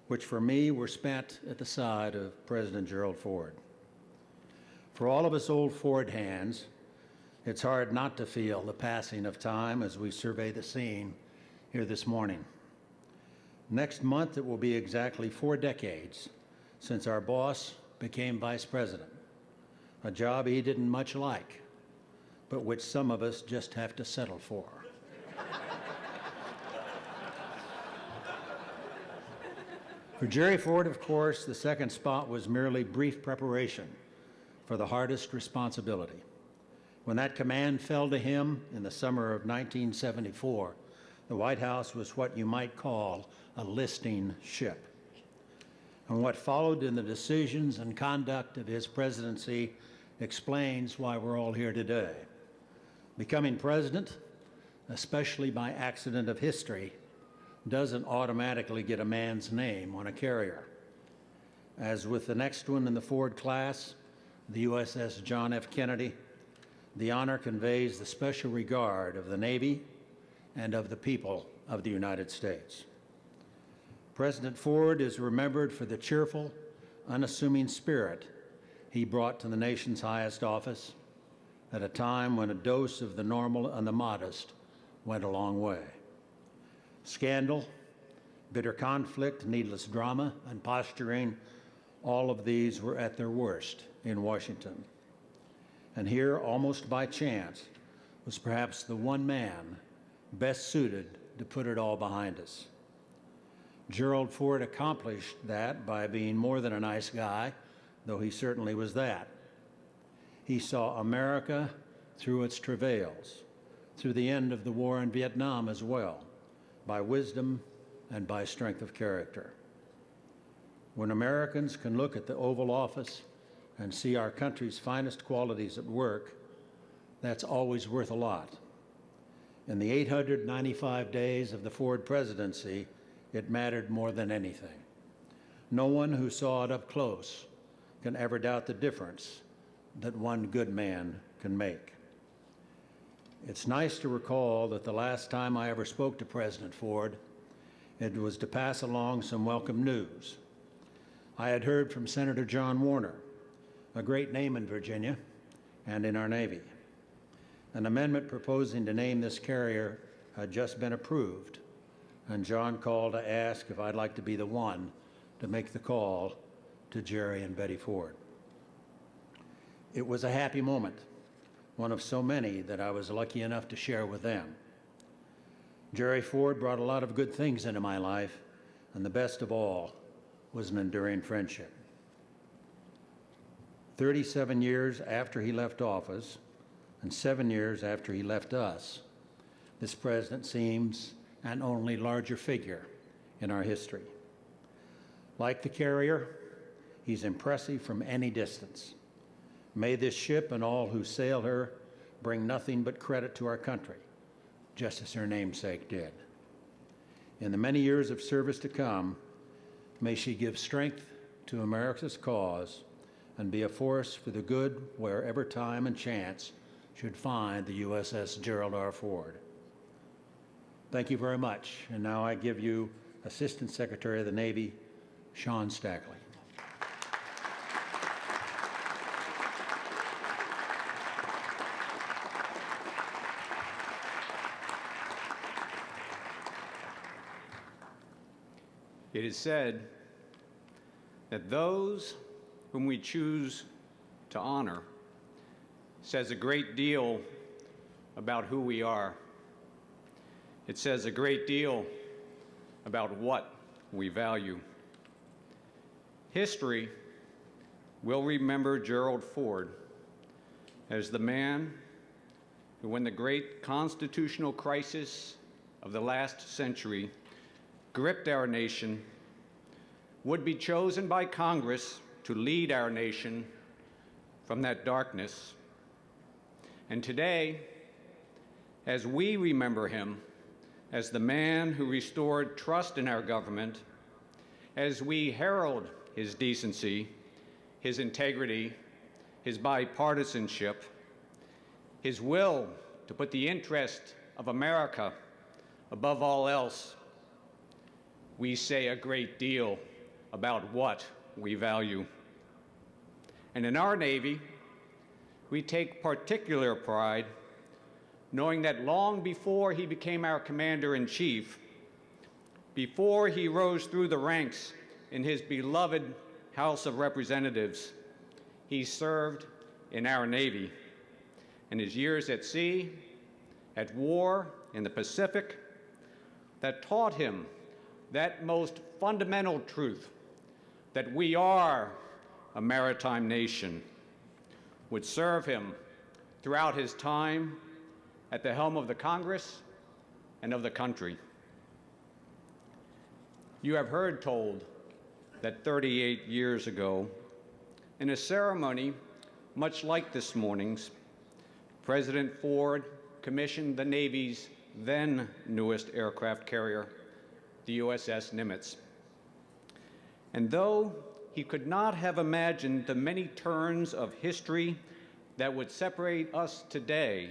[SPEAKER 14] which for me were spent at the side of President Gerald Ford. For all of us old Ford hands, it's hard not to feel the passing of time as we survey the scene here this morning. Next month, it will be exactly 4 decades since our boss became vice president, a job he didn't much like, but which some of us just have to settle for. For Jerry Ford, of course, the second spot was merely brief preparation for the hardest responsibility. When that command fell to him in the summer of 1974, the White House was what you might call a listing ship. And what followed in the decisions and conduct of his presidency explains why we're all here today. Becoming president, especially by accident of history, doesn't automatically get a man's name on a carrier. As with the next one in the Ford class, the USS John F. Kennedy, the honor conveys the special regard of the Navy and of the people of the United States. President Ford is remembered for the cheerful, unassuming spirit he brought to the nation's highest office at a time when a dose of the normal and the modest went a long way. Scandal, bitter conflict, needless drama, and posturing, all of these were at their worst in Washington. And here, almost by chance, was perhaps the one man best suited to put it all behind us. Gerald Ford accomplished that by being more than a nice guy, though he certainly was that. He saw America through its travails, through the end of the war in Vietnam as well, by wisdom and by strength of character. When Americans can look at the Oval Office and see our country's finest qualities at work, that's always worth a lot. In the 895 days of the Ford presidency, it mattered more than anything. No one who saw it up close can ever doubt the difference that one good man can make. It's nice to recall that the last time I ever spoke to President Ford, it was to pass along some welcome news. I had heard from Senator John Warner, a great name in Virginia and in our Navy. An amendment proposing to name this carrier had just been approved, and John called to ask if I'd like to be the one to make the call to Jerry and Betty Ford. It was a happy moment, one of so many that I was lucky enough to share with them. Jerry Ford brought a lot of good things into my life, and the best of all was an enduring friendship. 37 years after he left office, and 7 years after he left us, this president seems an only larger figure in our history. Like the carrier, he's impressive from any distance. May this ship and all who sail her bring nothing but credit to our country, just as her namesake did. In the many years of service to come, may she give strength to America's cause and be a force for the good wherever time and chance should find the USS Gerald R. Ford. Thank you very much. And now I give you Assistant Secretary of the Navy, Sean Stackley.
[SPEAKER 15] It is said that those whom we choose to honor says a great deal about who we are. It says a great deal about what we value. History will remember Gerald Ford as the man who, when the great constitutional crisis of the last century gripped our nation would be chosen by Congress to lead our nation from that darkness. And today, as we remember him as the man who restored trust in our government, as we herald his decency, his integrity, his bipartisanship, his will to put the interest of America above all else, we say a great deal about what we value. And in our Navy, we take particular pride knowing that long before he became our commander-in-chief, before he rose through the ranks in his beloved House of Representatives, he served in our Navy. And his years at sea, at war in the Pacific, that taught him that most fundamental truth, that we are a maritime nation, would serve him throughout his time at the helm of the Congress and of the country. You have heard told that 38 years ago, in a ceremony much like this morning's, President Ford commissioned the Navy's then newest aircraft carrier, the USS Nimitz. And though he could not have imagined the many turns of history that would separate us today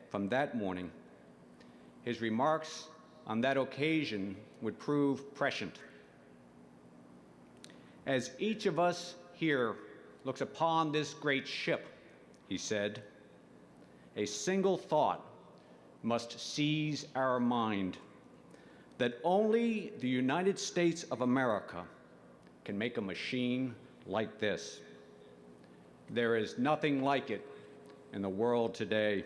[SPEAKER 15] from that morning, his remarks on that occasion would prove prescient. As each of us here looks upon this great ship, he said, a single thought must seize our mind, that only the United States of America can make a machine like this. There is nothing like it in the world today.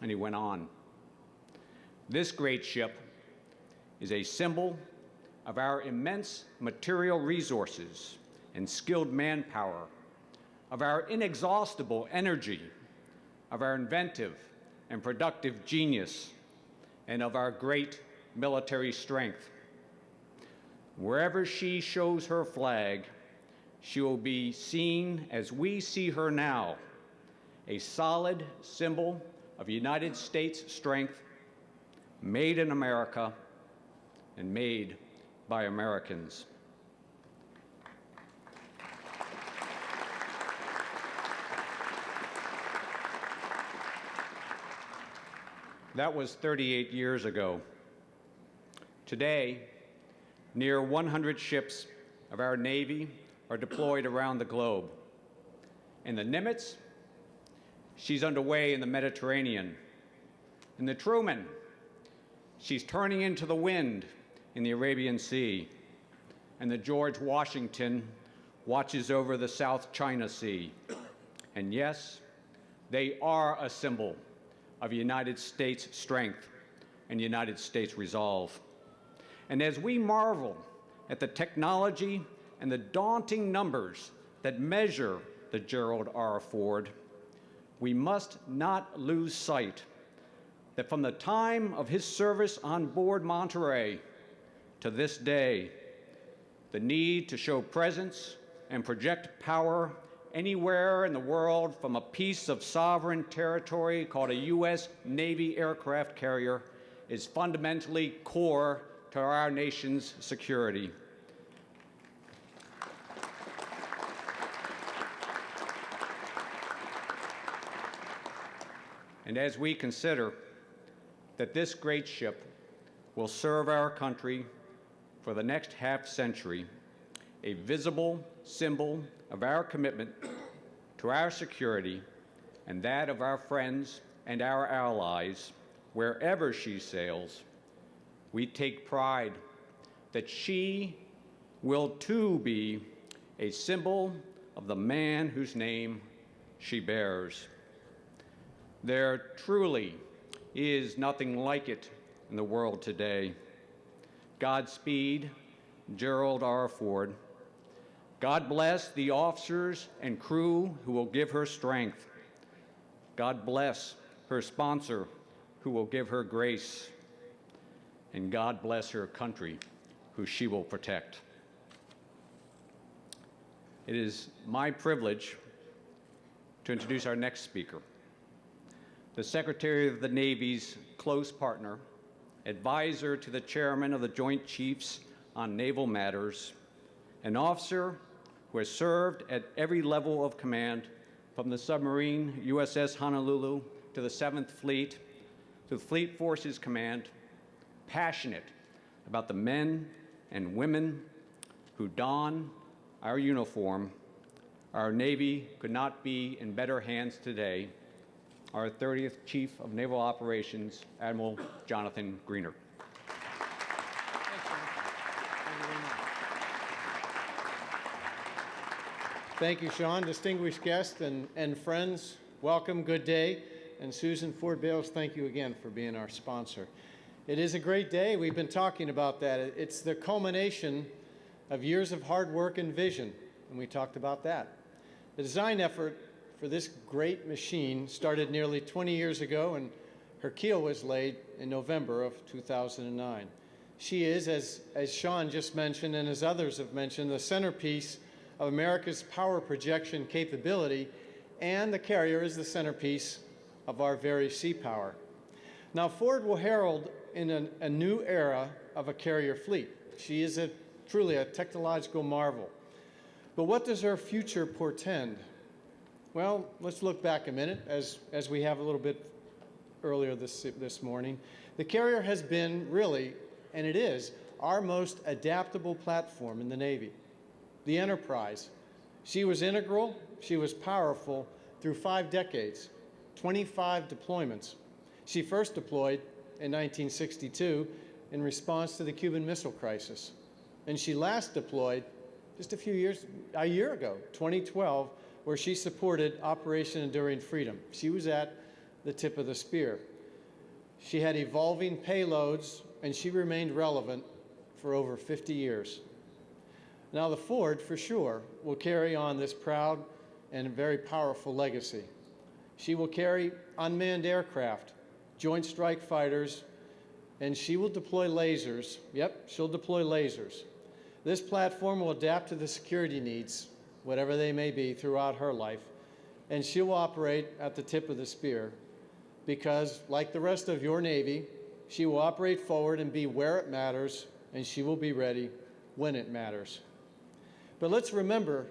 [SPEAKER 15] And he went on. This great ship is a symbol of our immense material resources and skilled manpower, of our inexhaustible energy, of our inventive and productive genius, and of our great military strength. Wherever she shows her flag, she will be seen as we see her now, a solid symbol of United States strength, made in America and made by Americans. That was 38 years ago. Today, near 100 ships of our Navy are deployed around the globe. In the Nimitz, she's underway in the Mediterranean. In the Truman, she's turning into the wind in the Arabian Sea. And the George Washington watches over the South China Sea. And yes, they are a symbol of United States strength and United States resolve. And as we marvel at the technology and the daunting numbers that measure the Gerald R. Ford, we must not lose sight that from the time of his service on board Monterey to this day, the need to show presence and project power anywhere in the world from a piece of sovereign territory called a U.S. Navy aircraft carrier is fundamentally core to our nation's security. And as we consider that this great ship will serve our country for the next half-century, a visible symbol of our commitment to our security and that of our friends and our allies, wherever she sails, we take pride that she will too be a symbol of the man whose name she bears. There truly is nothing like it in the world today. Godspeed, Gerald R. Ford. God bless the officers and crew who will give her strength. God bless her sponsor who will give her grace. and God bless her country, who she will protect. It is my privilege to introduce our next speaker, the Secretary of the Navy's close partner, advisor to the Chairman of the Joint Chiefs on Naval Matters, an officer who has served at every level of command, from the submarine USS Honolulu to the 7th Fleet to the Fleet Forces Command, passionate about the men and women who don our uniform. Our Navy could not be in better hands today. Our 30th Chief of Naval Operations, Admiral Jonathan Greener.
[SPEAKER 16] Thank you, Sean. Distinguished guests and friends, welcome, good day. And Susan Ford Bales, thank you again for being our sponsor. It is a great day. We've been talking about that. It's the culmination of years of hard work and vision, and we talked about that. The design effort for this great machine started nearly 20 years ago, and her keel was laid in November of 2009. She is, as Sean just mentioned and as others have mentioned, the centerpiece of America's power projection capability, and the carrier is the centerpiece of our very sea power. Now, Ford will herald in a new era of a carrier fleet. She is truly a technological marvel. But what does her future portend? Well, let's look back a minute, as we have a little bit earlier this morning. The carrier has been really, and it is, our most adaptable platform in the Navy. The Enterprise. She was integral, she was powerful through 5 decades, 25 deployments. She first deployed in 1962 in response to the Cuban Missile Crisis. And she last deployed just a year ago, 2012, where she supported Operation Enduring Freedom. She was at the tip of the spear. She had evolving payloads, and she remained relevant for over 50 years. Now, the Ford, for sure, will carry on this proud and very powerful legacy. She will carry unmanned aircraft, joint strike fighters, and she will deploy lasers. Yep, she'll deploy lasers. This platform will adapt to the security needs, whatever they may be, throughout her life, and she will operate at the tip of the spear because, like the rest of your Navy, she will operate forward and be where it matters, and she will be ready when it matters. But let's remember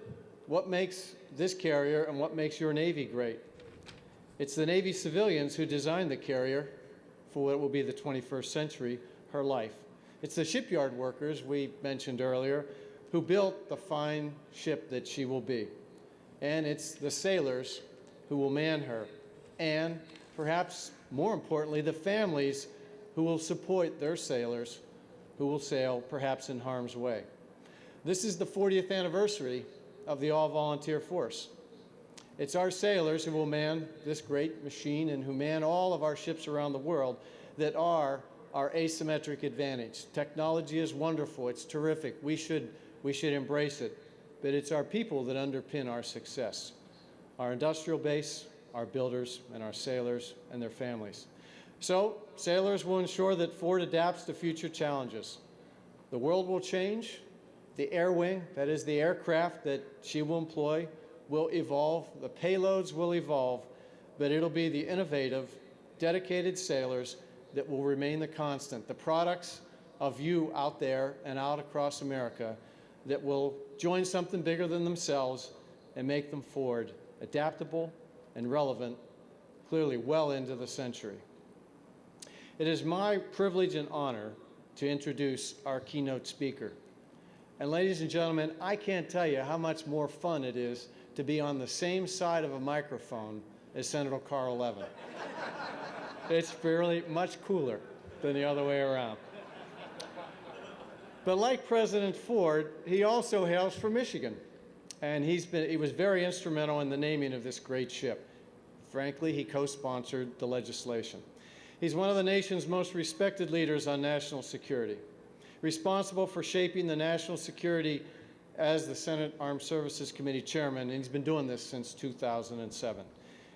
[SPEAKER 16] what makes this carrier and what makes your Navy great. It's the Navy civilians who designed the carrier for what will be the 21st century, her life. It's the shipyard workers we mentioned earlier who built the fine ship that she will be. And it's the sailors who will man her. And perhaps more importantly, the families who will support their sailors who will sail perhaps in harm's way. This is the 40th anniversary of the all-volunteer force. It's our sailors who will man this great machine and who man all of our ships around the world that are our asymmetric advantage. Technology is wonderful. It's terrific. We should embrace it. But it's our people that underpin our success. Our industrial base, our builders, and our sailors and their families. So, sailors will ensure that Ford adapts to future challenges. The world will change. The air wing, that is the aircraft that she will employ, will evolve. The payloads will evolve, but it'll be the innovative, dedicated sailors that will remain the constant, the products of you out there and out across America that will join something bigger than themselves and make them Ford adaptable and relevant, clearly well into the century. It is my privilege and honor to introduce our keynote speaker. And ladies and gentlemen, I can't tell you how much more fun it is to be on the same side of a microphone as Senator Carl Levin. It's fairly much cooler than the other way around. But like President Ford, he also hails from Michigan. And he was very instrumental in the naming of this great ship. Frankly, he co-sponsored the legislation. He's one of the nation's most respected leaders on national security, responsible for shaping the national security as the Senate Armed Services Committee chairman, and he's been doing this since 2007.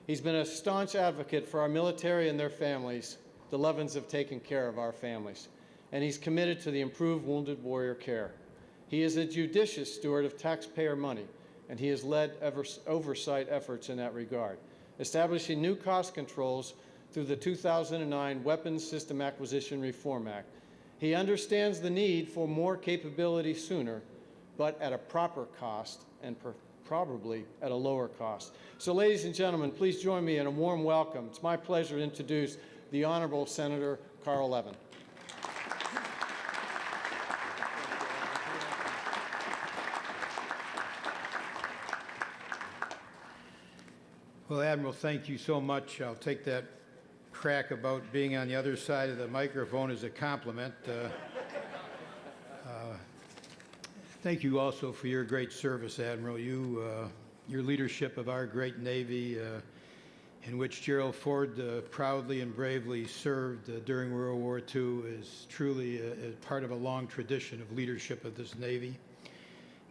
[SPEAKER 16] He's been a staunch advocate for our military and their families. The Levins have taken care of our families. and he's committed to the improved wounded warrior care. He is a judicious steward of taxpayer money, and he has led oversight efforts in that regard, establishing new cost controls through the 2009 Weapons System Acquisition Reform Act. He understands the need for more capability sooner, but at a proper cost and probably at a lower cost. So ladies and gentlemen, please join me in a warm welcome. It's my pleasure to introduce the Honorable Senator Carl Levin.
[SPEAKER 17] Well, Admiral, thank you so much. I'll take that crack about being on the other side of the microphone as a compliment. Thank you also for your great service, Admiral. Your leadership of our great Navy, in which Gerald Ford proudly and bravely served during World War II, is truly a part of a long tradition of leadership of this Navy.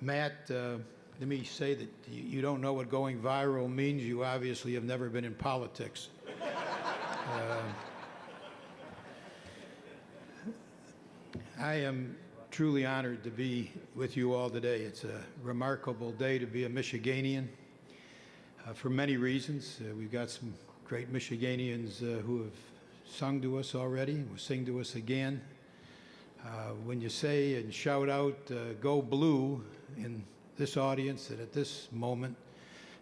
[SPEAKER 17] Matt, let me say that you don't know what going viral means. You obviously have never been in politics. I am truly honored to be with you all today. It's a remarkable day to be a Michiganian for many reasons. We've got some great Michiganians who have sung to us already and will sing to us again. When you say and shout out, "Go Blue," in this audience and at this moment,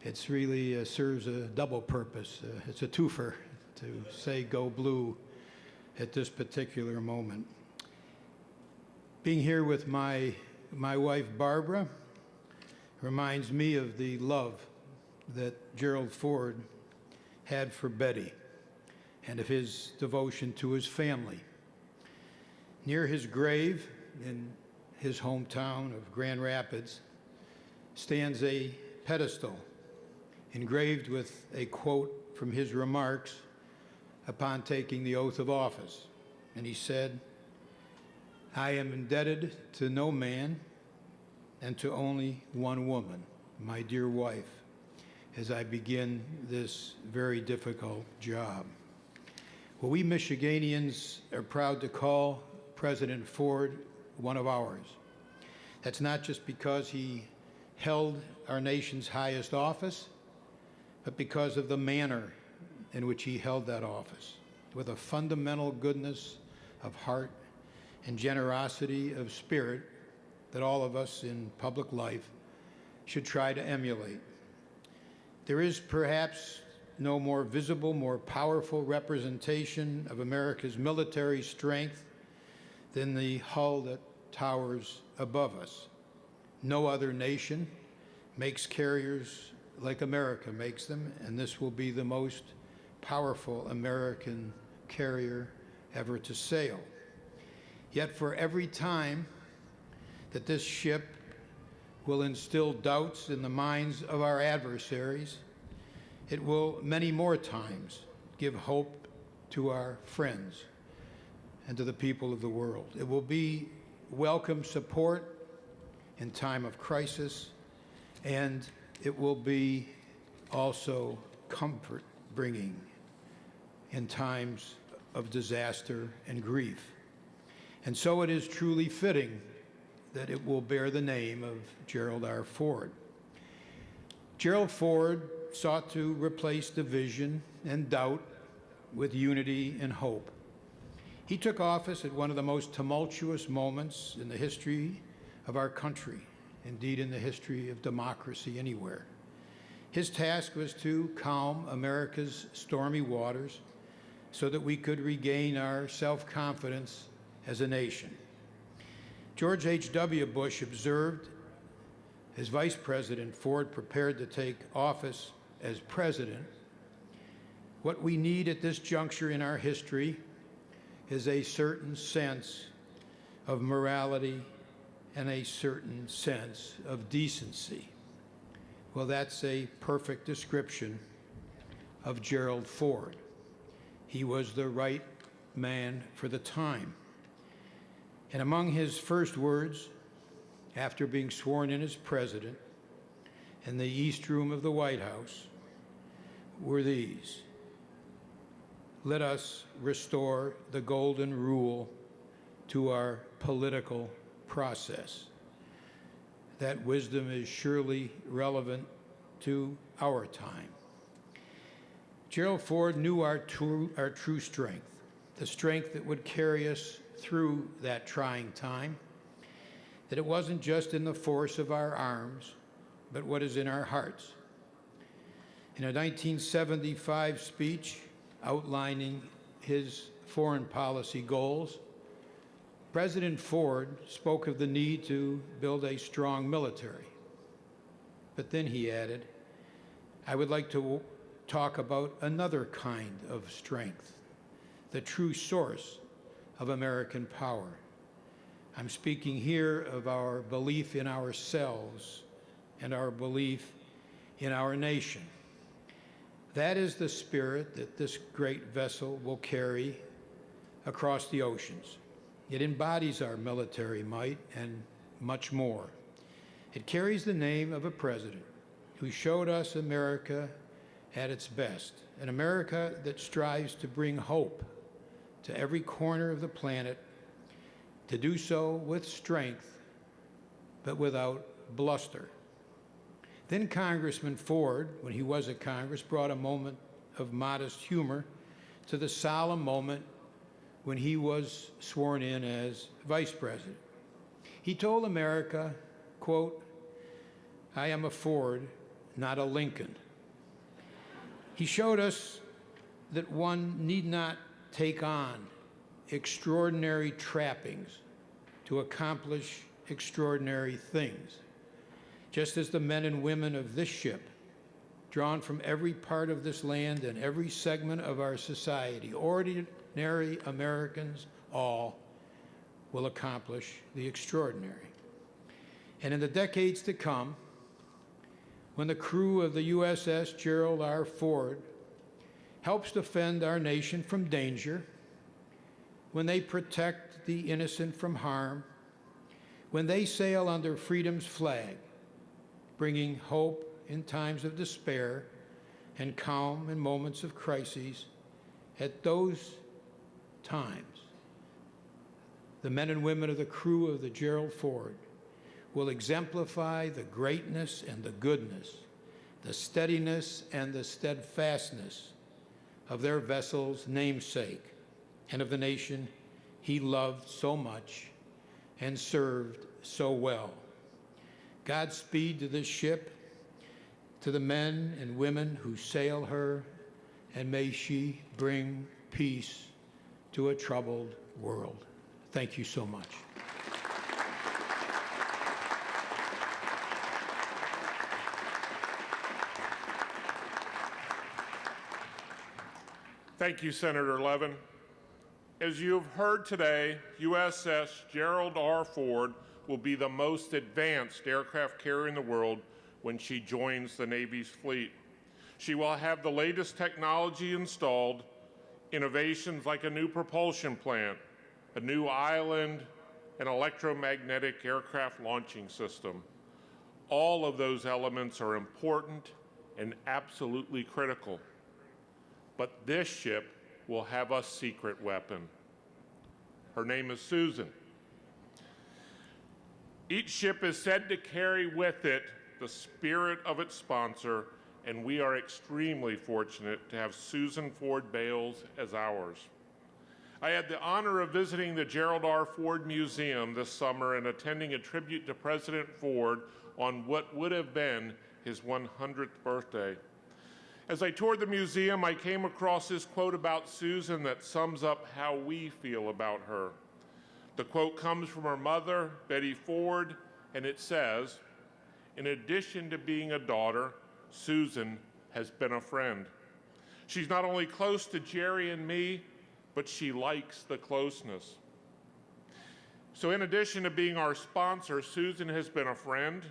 [SPEAKER 17] it's really serves a double purpose. It's a twofer to say "Go Blue" at this particular moment. Being here with my wife, Barbara, reminds me of the love that Gerald Ford had for Betty and of his devotion to his family. Near his grave in his hometown of Grand Rapids stands a pedestal engraved with a quote from his remarks upon taking the oath of office. And he said, "I am indebted to no man and to only one woman, my dear wife, as I begin this very difficult job." Well, we Michiganians are proud to call President Ford one of ours. That's not just because he held our nation's highest office, but because of the manner in which he held that office, with a fundamental goodness of heart and generosity of spirit that all of us in public life should try to emulate. There is perhaps no more visible, more powerful representation of America's military strength than the hull that towers above us. No other nation makes carriers like America makes them, and this will be the most powerful American carrier ever to sail. Yet for every time that this ship will instill doubts in the minds of our adversaries, it will many more times give hope to our friends and to the people of the world. It will be welcome support in time of crisis, and it will be also comfort bringing in times of disaster and grief. And so it is truly fitting that it will bear the name of Gerald R. Ford. Gerald Ford sought to replace division and doubt with unity and hope. He took office at one of the most tumultuous moments in the history of our country, indeed in the history of democracy anywhere. His task was to calm America's stormy waters so that we could regain our self-confidence as a nation. George H.W. Bush observed, as Vice President Ford prepared to take office as President, "What we need at this juncture in our history is a certain sense of morality and a certain sense of decency." Well, that's a perfect description of Gerald Ford. He was the right man for the time. And among his first words, after being sworn in as president in the East Room of the White House, were these: "Let us restore the golden rule to our political process. That wisdom is surely relevant to our time. Gerald Ford knew our true strength, the strength that would carry us through that trying time, that it wasn't just in the force of our arms, but what is in our hearts. In a 1975 speech outlining his foreign policy goals, President Ford spoke of the need to build a strong military. But then he added, I would like to talk about another kind of strength, the true source of American power. I'm speaking here of our belief in ourselves and our belief in our nation. That is the spirit that this great vessel will carry across the oceans. It embodies our military might and much more. It carries the name of a president who showed us America at its best, an America that strives to bring hope to every corner of the planet, to do so with strength, but without bluster. Then Congressman Ford, when he was at Congress, brought a moment of modest humor to the solemn moment when he was sworn in as Vice President. He told America, quote, I am a Ford, not a Lincoln. He showed us that one need not take on extraordinary trappings to accomplish extraordinary things. Just as the men and women of this ship, drawn from every part of this land and every segment of our society, ordinary Americans all, will accomplish the extraordinary. And in the decades to come, when the crew of the USS Gerald R. Ford helps defend our nation from danger, when they protect the innocent from harm, when they sail under freedom's flag, bringing hope in times of despair and calm in moments of crises, at those times, the men and women of the crew of the Gerald Ford will exemplify the greatness and the goodness, the steadiness and the steadfastness of their vessel's namesake and of the nation he loved so much and served so well. Godspeed to this ship, to the men and women who sail her, and may she bring peace to a troubled world. Thank you so much.
[SPEAKER 3] Thank you, Senator Levin. As you have heard today, USS Gerald R. Ford will be the most advanced aircraft carrier in the world when she joins the Navy's fleet. She will have the latest technology installed, innovations like a new propulsion plant, a new island, an electromagnetic aircraft launching system. All of those elements are important and absolutely critical. But this ship will have a secret weapon. Her name is Susan. Each ship is said to carry with it the spirit of its sponsor, and we are extremely fortunate to have Susan Ford Bales as ours. I had the honor of visiting the Gerald R. Ford Museum this summer and attending a tribute to President Ford on what would have been his 100th birthday. As I toured the museum, I came across this quote about Susan that sums up how we feel about her. The quote comes from her mother, Betty Ford, and it says, in addition to being a daughter, Susan has been a friend. She's not only close to Jerry and me, but she likes the closeness. So in addition to being our sponsor, Susan has been a friend.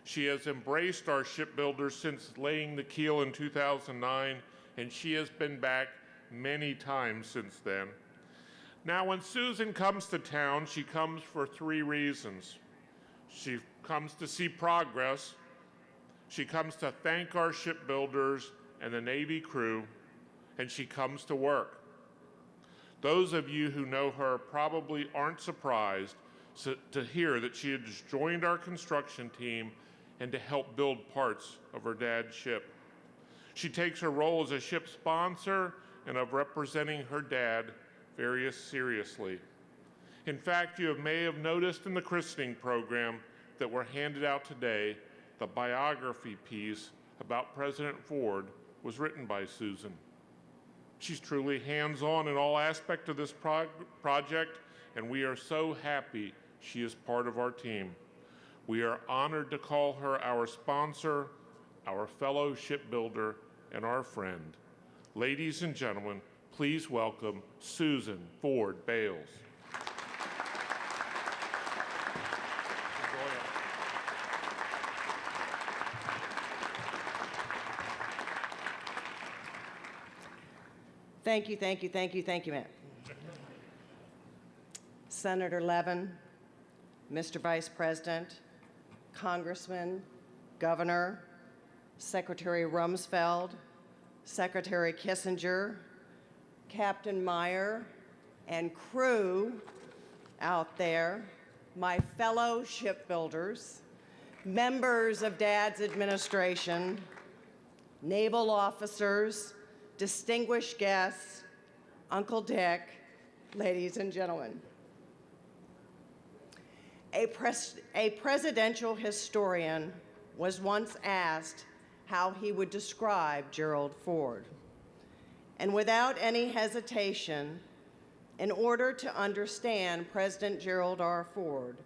[SPEAKER 3] She has embraced our shipbuilders since laying the keel in 2009, and she has been back many times since then. Now, when Susan comes to town, she comes for three reasons. She comes to see progress, she comes to thank our shipbuilders and the Navy crew, and she comes to work. Those of you who know her probably aren't surprised to hear that she has joined our construction team and to help build parts of her dad's ship. She takes her role as a ship sponsor and of representing her dad very seriously. In fact, you may have noticed in the christening program that were handed out today, the biography piece about President Ford was written by Susan. She's truly hands-on in all aspects of this project, and we are so happy she is part of our team. We are honored to call her our sponsor, our fellow shipbuilder, and our friend. Ladies and gentlemen, please welcome Susan Ford Bales.
[SPEAKER 1] Thank you, thank you, thank you, thank you, Matt. Senator Levin, Mr. Vice President, Congressman, Governor, Secretary Rumsfeld, Secretary Kissinger, Captain Meyer, and crew out there, my fellow shipbuilders, members of Dad's administration, naval officers, distinguished guests, Uncle Dick, ladies and gentlemen. A presidential historian was once asked how he would describe Gerald Ford. And without any hesitation, in order to understand President Gerald R. Ford,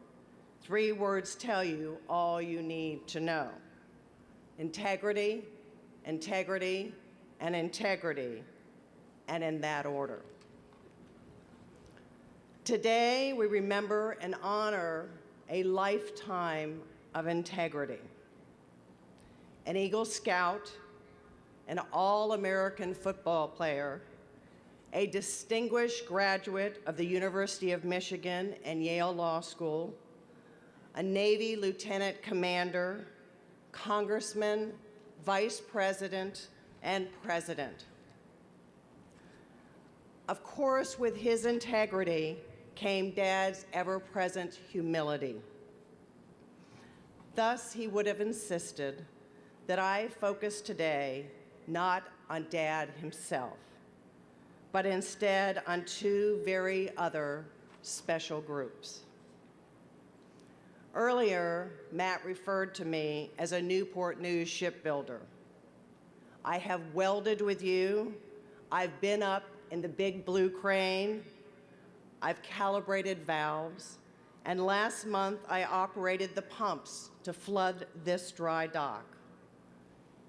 [SPEAKER 1] 3 words tell you all you need to know: integrity, integrity, and integrity, and in that order. Today, we remember and honor a lifetime of integrity. An Eagle Scout, an All-American football player, a distinguished graduate of the University of Michigan and Yale Law School, a Navy lieutenant commander, congressman, vice president, and president. Of course, with his integrity came Dad's ever-present humility. Thus, he would have insisted that I focus today not on Dad himself, but instead on 2 very other special groups. Earlier, Matt referred to me as a Newport News shipbuilder. I have welded with you. I've been up in the big blue crane. I've calibrated valves. And last month, I operated the pumps to flood this dry dock.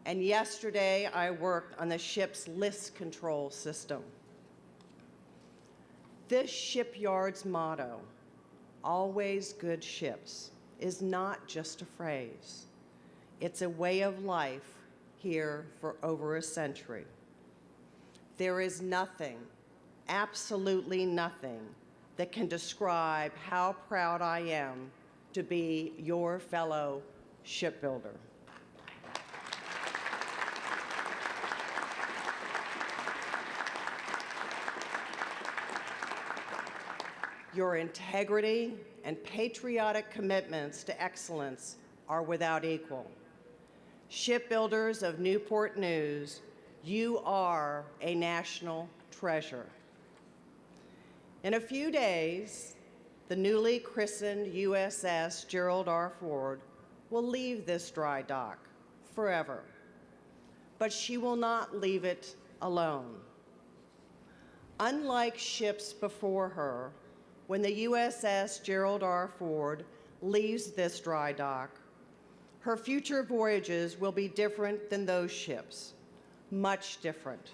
[SPEAKER 1] And yesterday, I worked on the ship's list control system. This shipyard's motto, always good ships, is not just a phrase. It's a way of life here for over a century. There is nothing, absolutely nothing, that can describe how proud I am to be your fellow shipbuilder. Your integrity and patriotic commitments to excellence are without equal. Shipbuilders of Newport News, you are a national treasure. In a few days, the newly christened USS Gerald R. Ford will leave this dry dock forever, but she will not leave it alone. Unlike ships before her, when the USS Gerald R. Ford leaves this dry dock, her future voyages will be different than those ships, much different.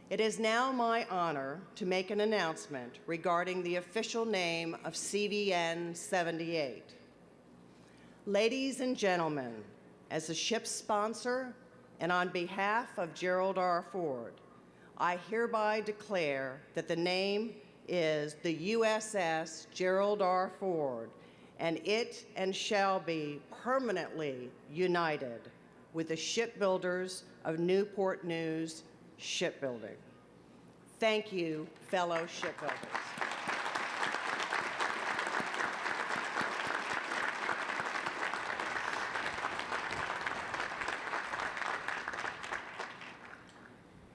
[SPEAKER 1] It is now my honor to make an announcement regarding the official name of CVN 78. Ladies and gentlemen, as the ship's sponsor and on behalf of Gerald R. Ford, I hereby declare that the name is the USS Gerald R. Ford, and it and shall be permanently united with the shipbuilders of Newport News Shipbuilding. Thank you, fellow shipbuilders.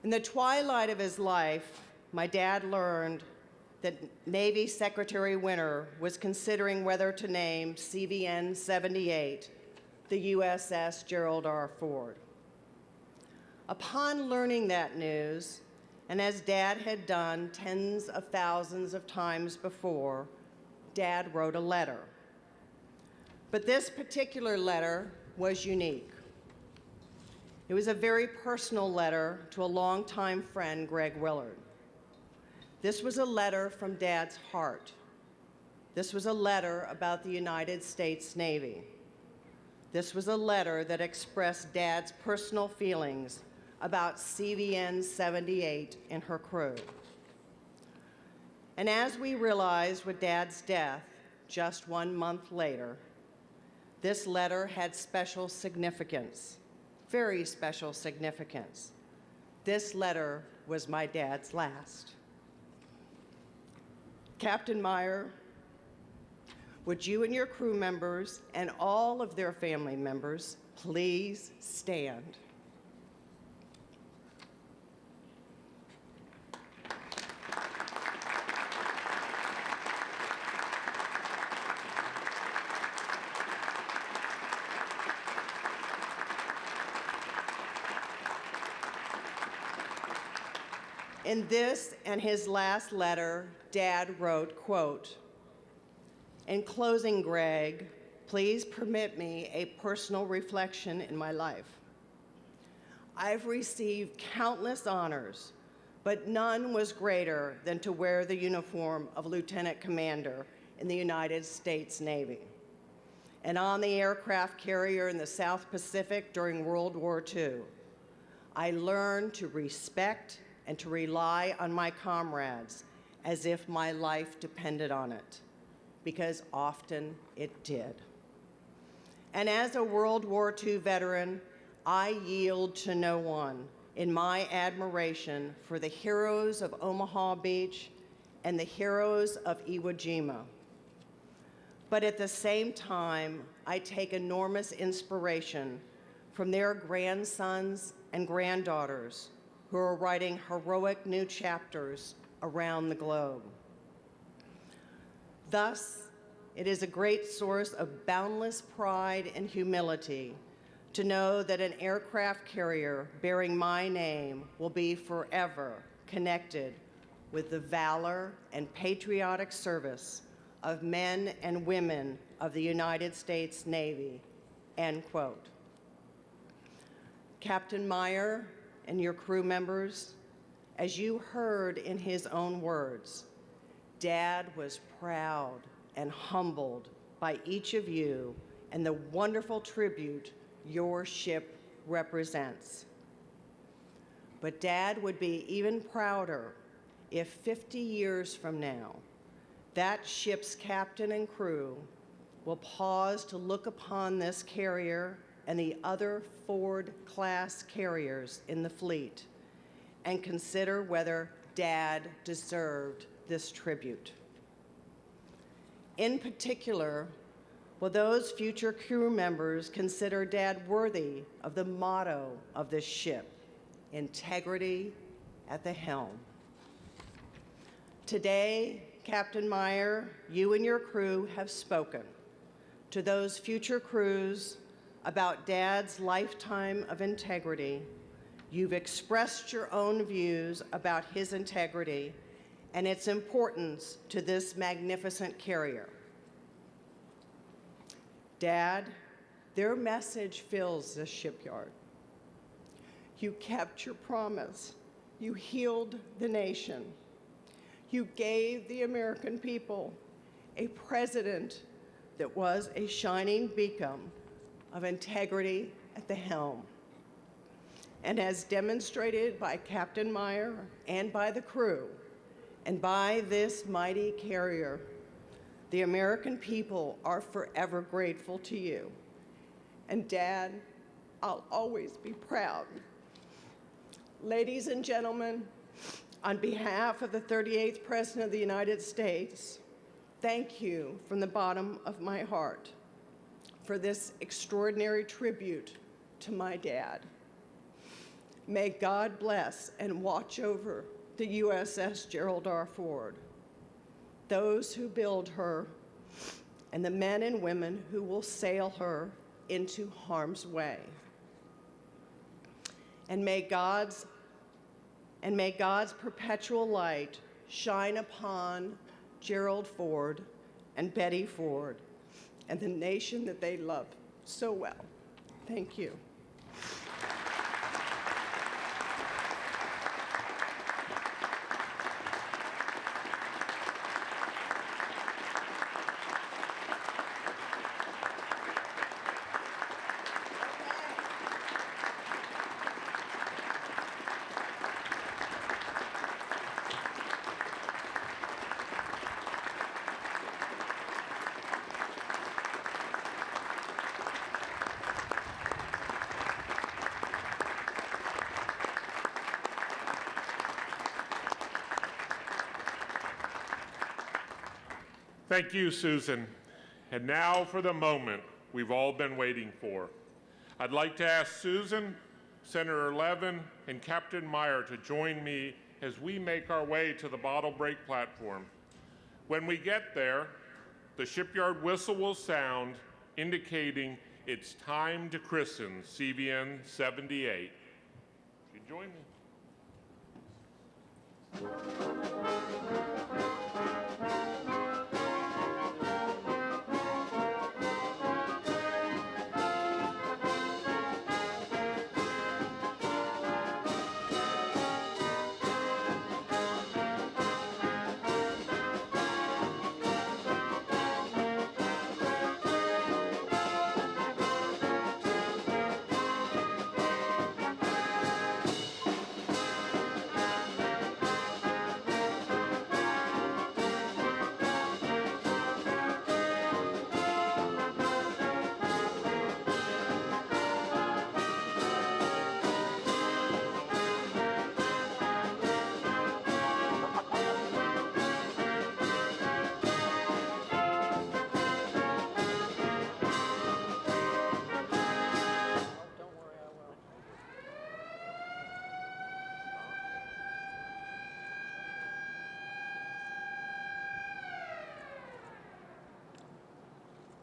[SPEAKER 1] In the twilight of his life, my dad learned that Navy Secretary Winter was considering whether to name CVN 78 the USS Gerald R. Ford. Upon learning that news, and as Dad had done tens of thousands of times before, Dad wrote a letter. But this particular letter was unique. It was a very personal letter to a longtime friend, Greg Willard. This was a letter from Dad's heart. This was a letter about the United States Navy. This was a letter that expressed Dad's personal feelings about CVN 78 and her crew. And as we realized with Dad's death just 1 month later, this letter had special significance, very special significance. This letter was my dad's last. Captain Meyer, would you and your crew members and all of their family members please stand? In this and his last letter, Dad wrote, quote, "In closing, Greg, please permit me a personal reflection in my life. I've received countless honors, but none was greater than to wear the uniform of Lieutenant Commander in the United States Navy and on the aircraft carrier in the South Pacific during World War II. I learned to respect and to rely on my comrades as if my life depended on it, because often it did. And as a World War II veteran, I yield to no one in my admiration for the heroes of Omaha Beach and the heroes of Iwo Jima. But at the same time, I take enormous inspiration from their grandsons and granddaughters who are writing heroic new chapters around the globe. Thus, it is a great source of boundless pride and humility to know that an aircraft carrier bearing my name will be forever connected with the valor and patriotic service of men and women of the United States Navy," end quote. Captain Meyer and your crew members, as you heard in his own words, Dad was proud and humbled by each of you and the wonderful tribute your ship represents. But Dad would be even prouder if 50 years from now, that ship's captain and crew will pause to look upon this carrier and the other Ford-class carriers in the fleet and consider whether Dad deserved this tribute. In particular, will those future crew members consider Dad worthy of the motto of this ship, integrity at the helm? Today, Captain Meyer, you and your crew have spoken to those future crews about Dad's lifetime of integrity. You've expressed your own views about his integrity and its importance to this magnificent carrier. Dad, their message fills this shipyard. You kept your promise. You healed the nation. You gave the American people a president that was a shining beacon of integrity at the helm. And as demonstrated by Captain Meyer and by the crew, and by this mighty carrier, the American people are forever grateful to you. And Dad, I'll always be proud. Ladies and gentlemen, On behalf of the 38th President of the United States, thank you from the bottom of my heart for this extraordinary tribute to my dad. May God bless and watch over the USS Gerald R. Ford, those who build her, and the men and women who will sail her into harm's way. And may God's perpetual light shine upon Gerald Ford and Betty Ford and the nation that they love so well. Thank you.
[SPEAKER 3] Thank you, Susan. And now for the moment we've all been waiting for. I'd like to ask Susan, Senator Levin, and Captain Meyer to join me as we make our way to the bottle break platform. When we get there, the shipyard whistle will sound, indicating it's time to christen CVN 78. Would you join me?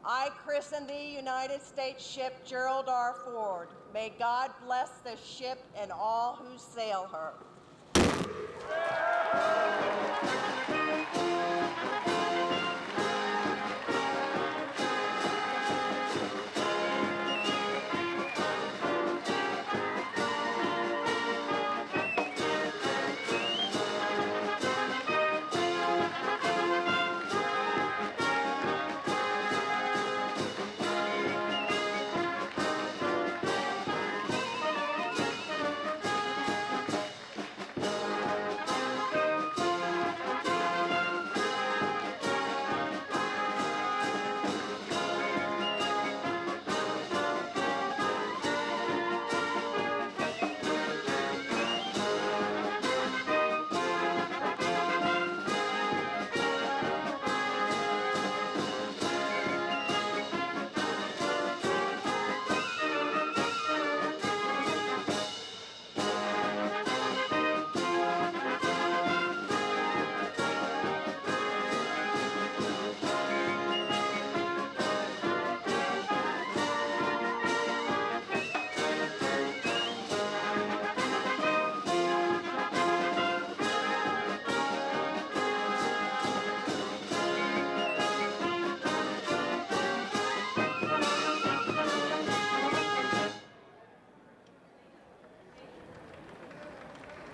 [SPEAKER 1] I christen the United States ship Gerald R. Ford. May God bless the ship and all who sail her.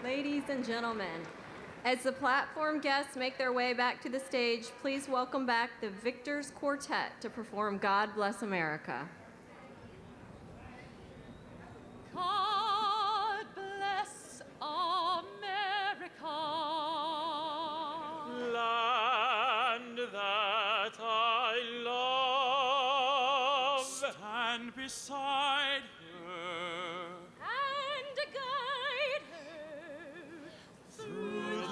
[SPEAKER 6] Ladies and gentlemen, as the platform guests make their way back to the stage, please welcome back the Victors Quartet to perform God Bless America.
[SPEAKER 18] God bless America,
[SPEAKER 7] Land that I love.
[SPEAKER 18] stand beside her and guide her through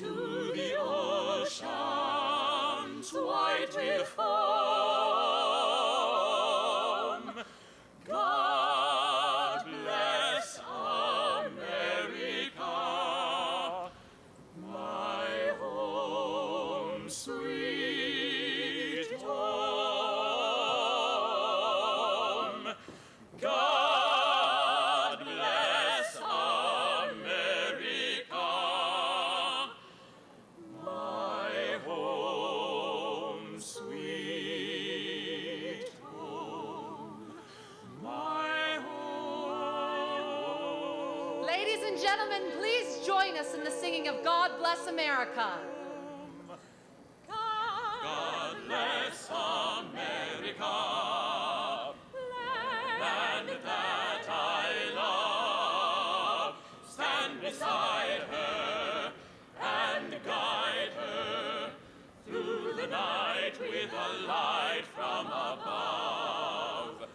[SPEAKER 7] to the oceans white with foam. God bless America, my home, sweet home. God bless America, my home, sweet home, my home.
[SPEAKER 19] Ladies and gentlemen, please join us in the singing of God Bless America.
[SPEAKER 7] God bless America, land that I love. Stand beside her and guide her through the night with a light from above.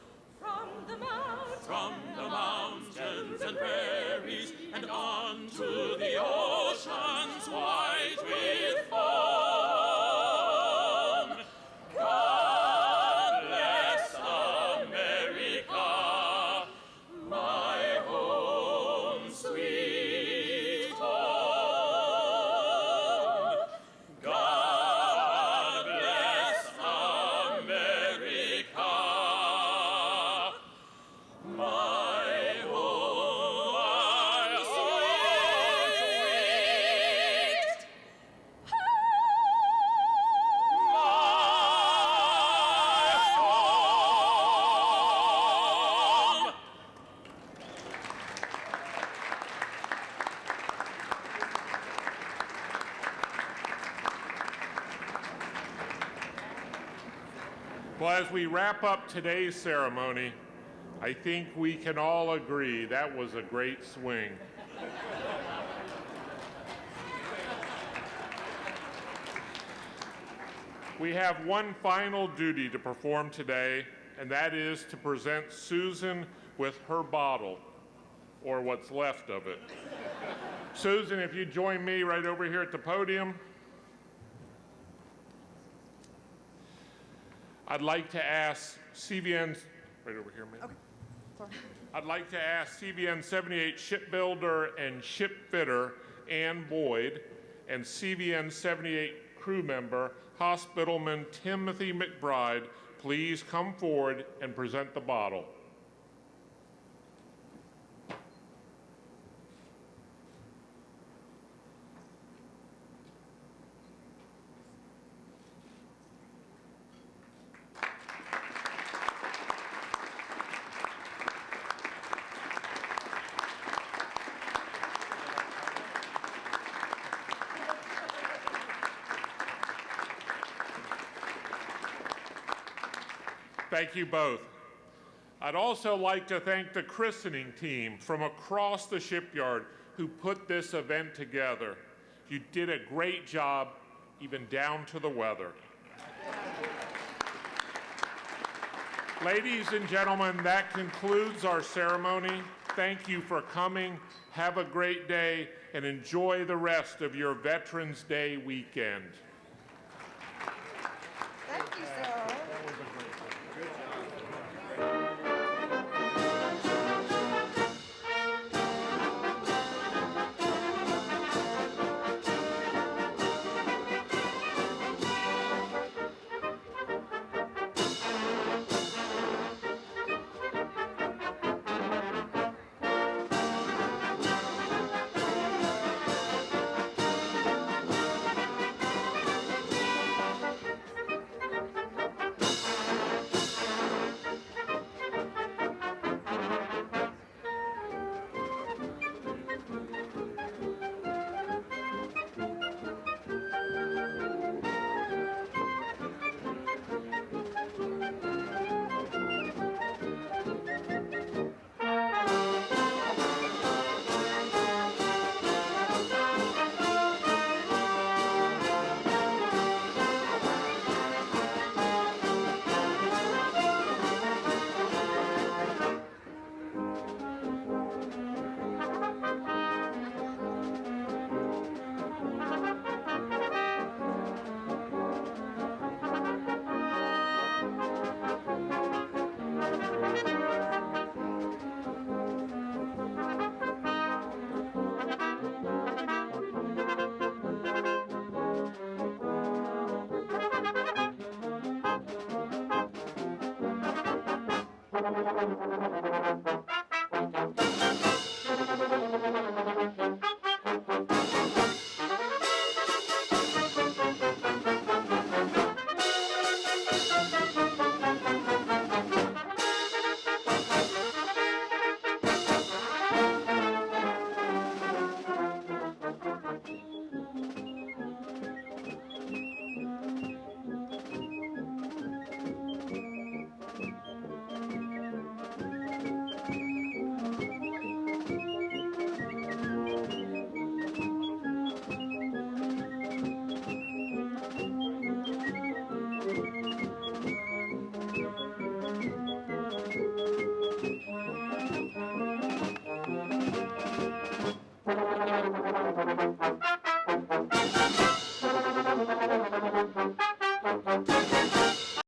[SPEAKER 7] From the mountains and prairies and on to the oceans white with foam. God bless America, my home, sweet home. God bless America, my home, sweet home.
[SPEAKER 3] Well, as we wrap up today's ceremony, I think we can all agree that was a great swing. We have one final duty to perform today, and that is to present Susan with her bottle, or what's left of it. Susan, if you join me right over here at the podium. I'd like to ask CVN, right over here, ma'am.
[SPEAKER 1] Okay, sorry.
[SPEAKER 3] I'd like to ask CVN 78 shipbuilder and shipfitter Ann Boyd and CVN 78 crew member hospitalman Timothy McBride please come forward and present the bottle. Thank you both. I'd also like to thank the christening team from across the shipyard who put this event together. You did a great job, even down to the weather. Ladies and gentlemen, that concludes our ceremony. Thank you for coming. Have a great day and enjoy the rest of your Veterans Day weekend.
[SPEAKER 1] Thank you, sir.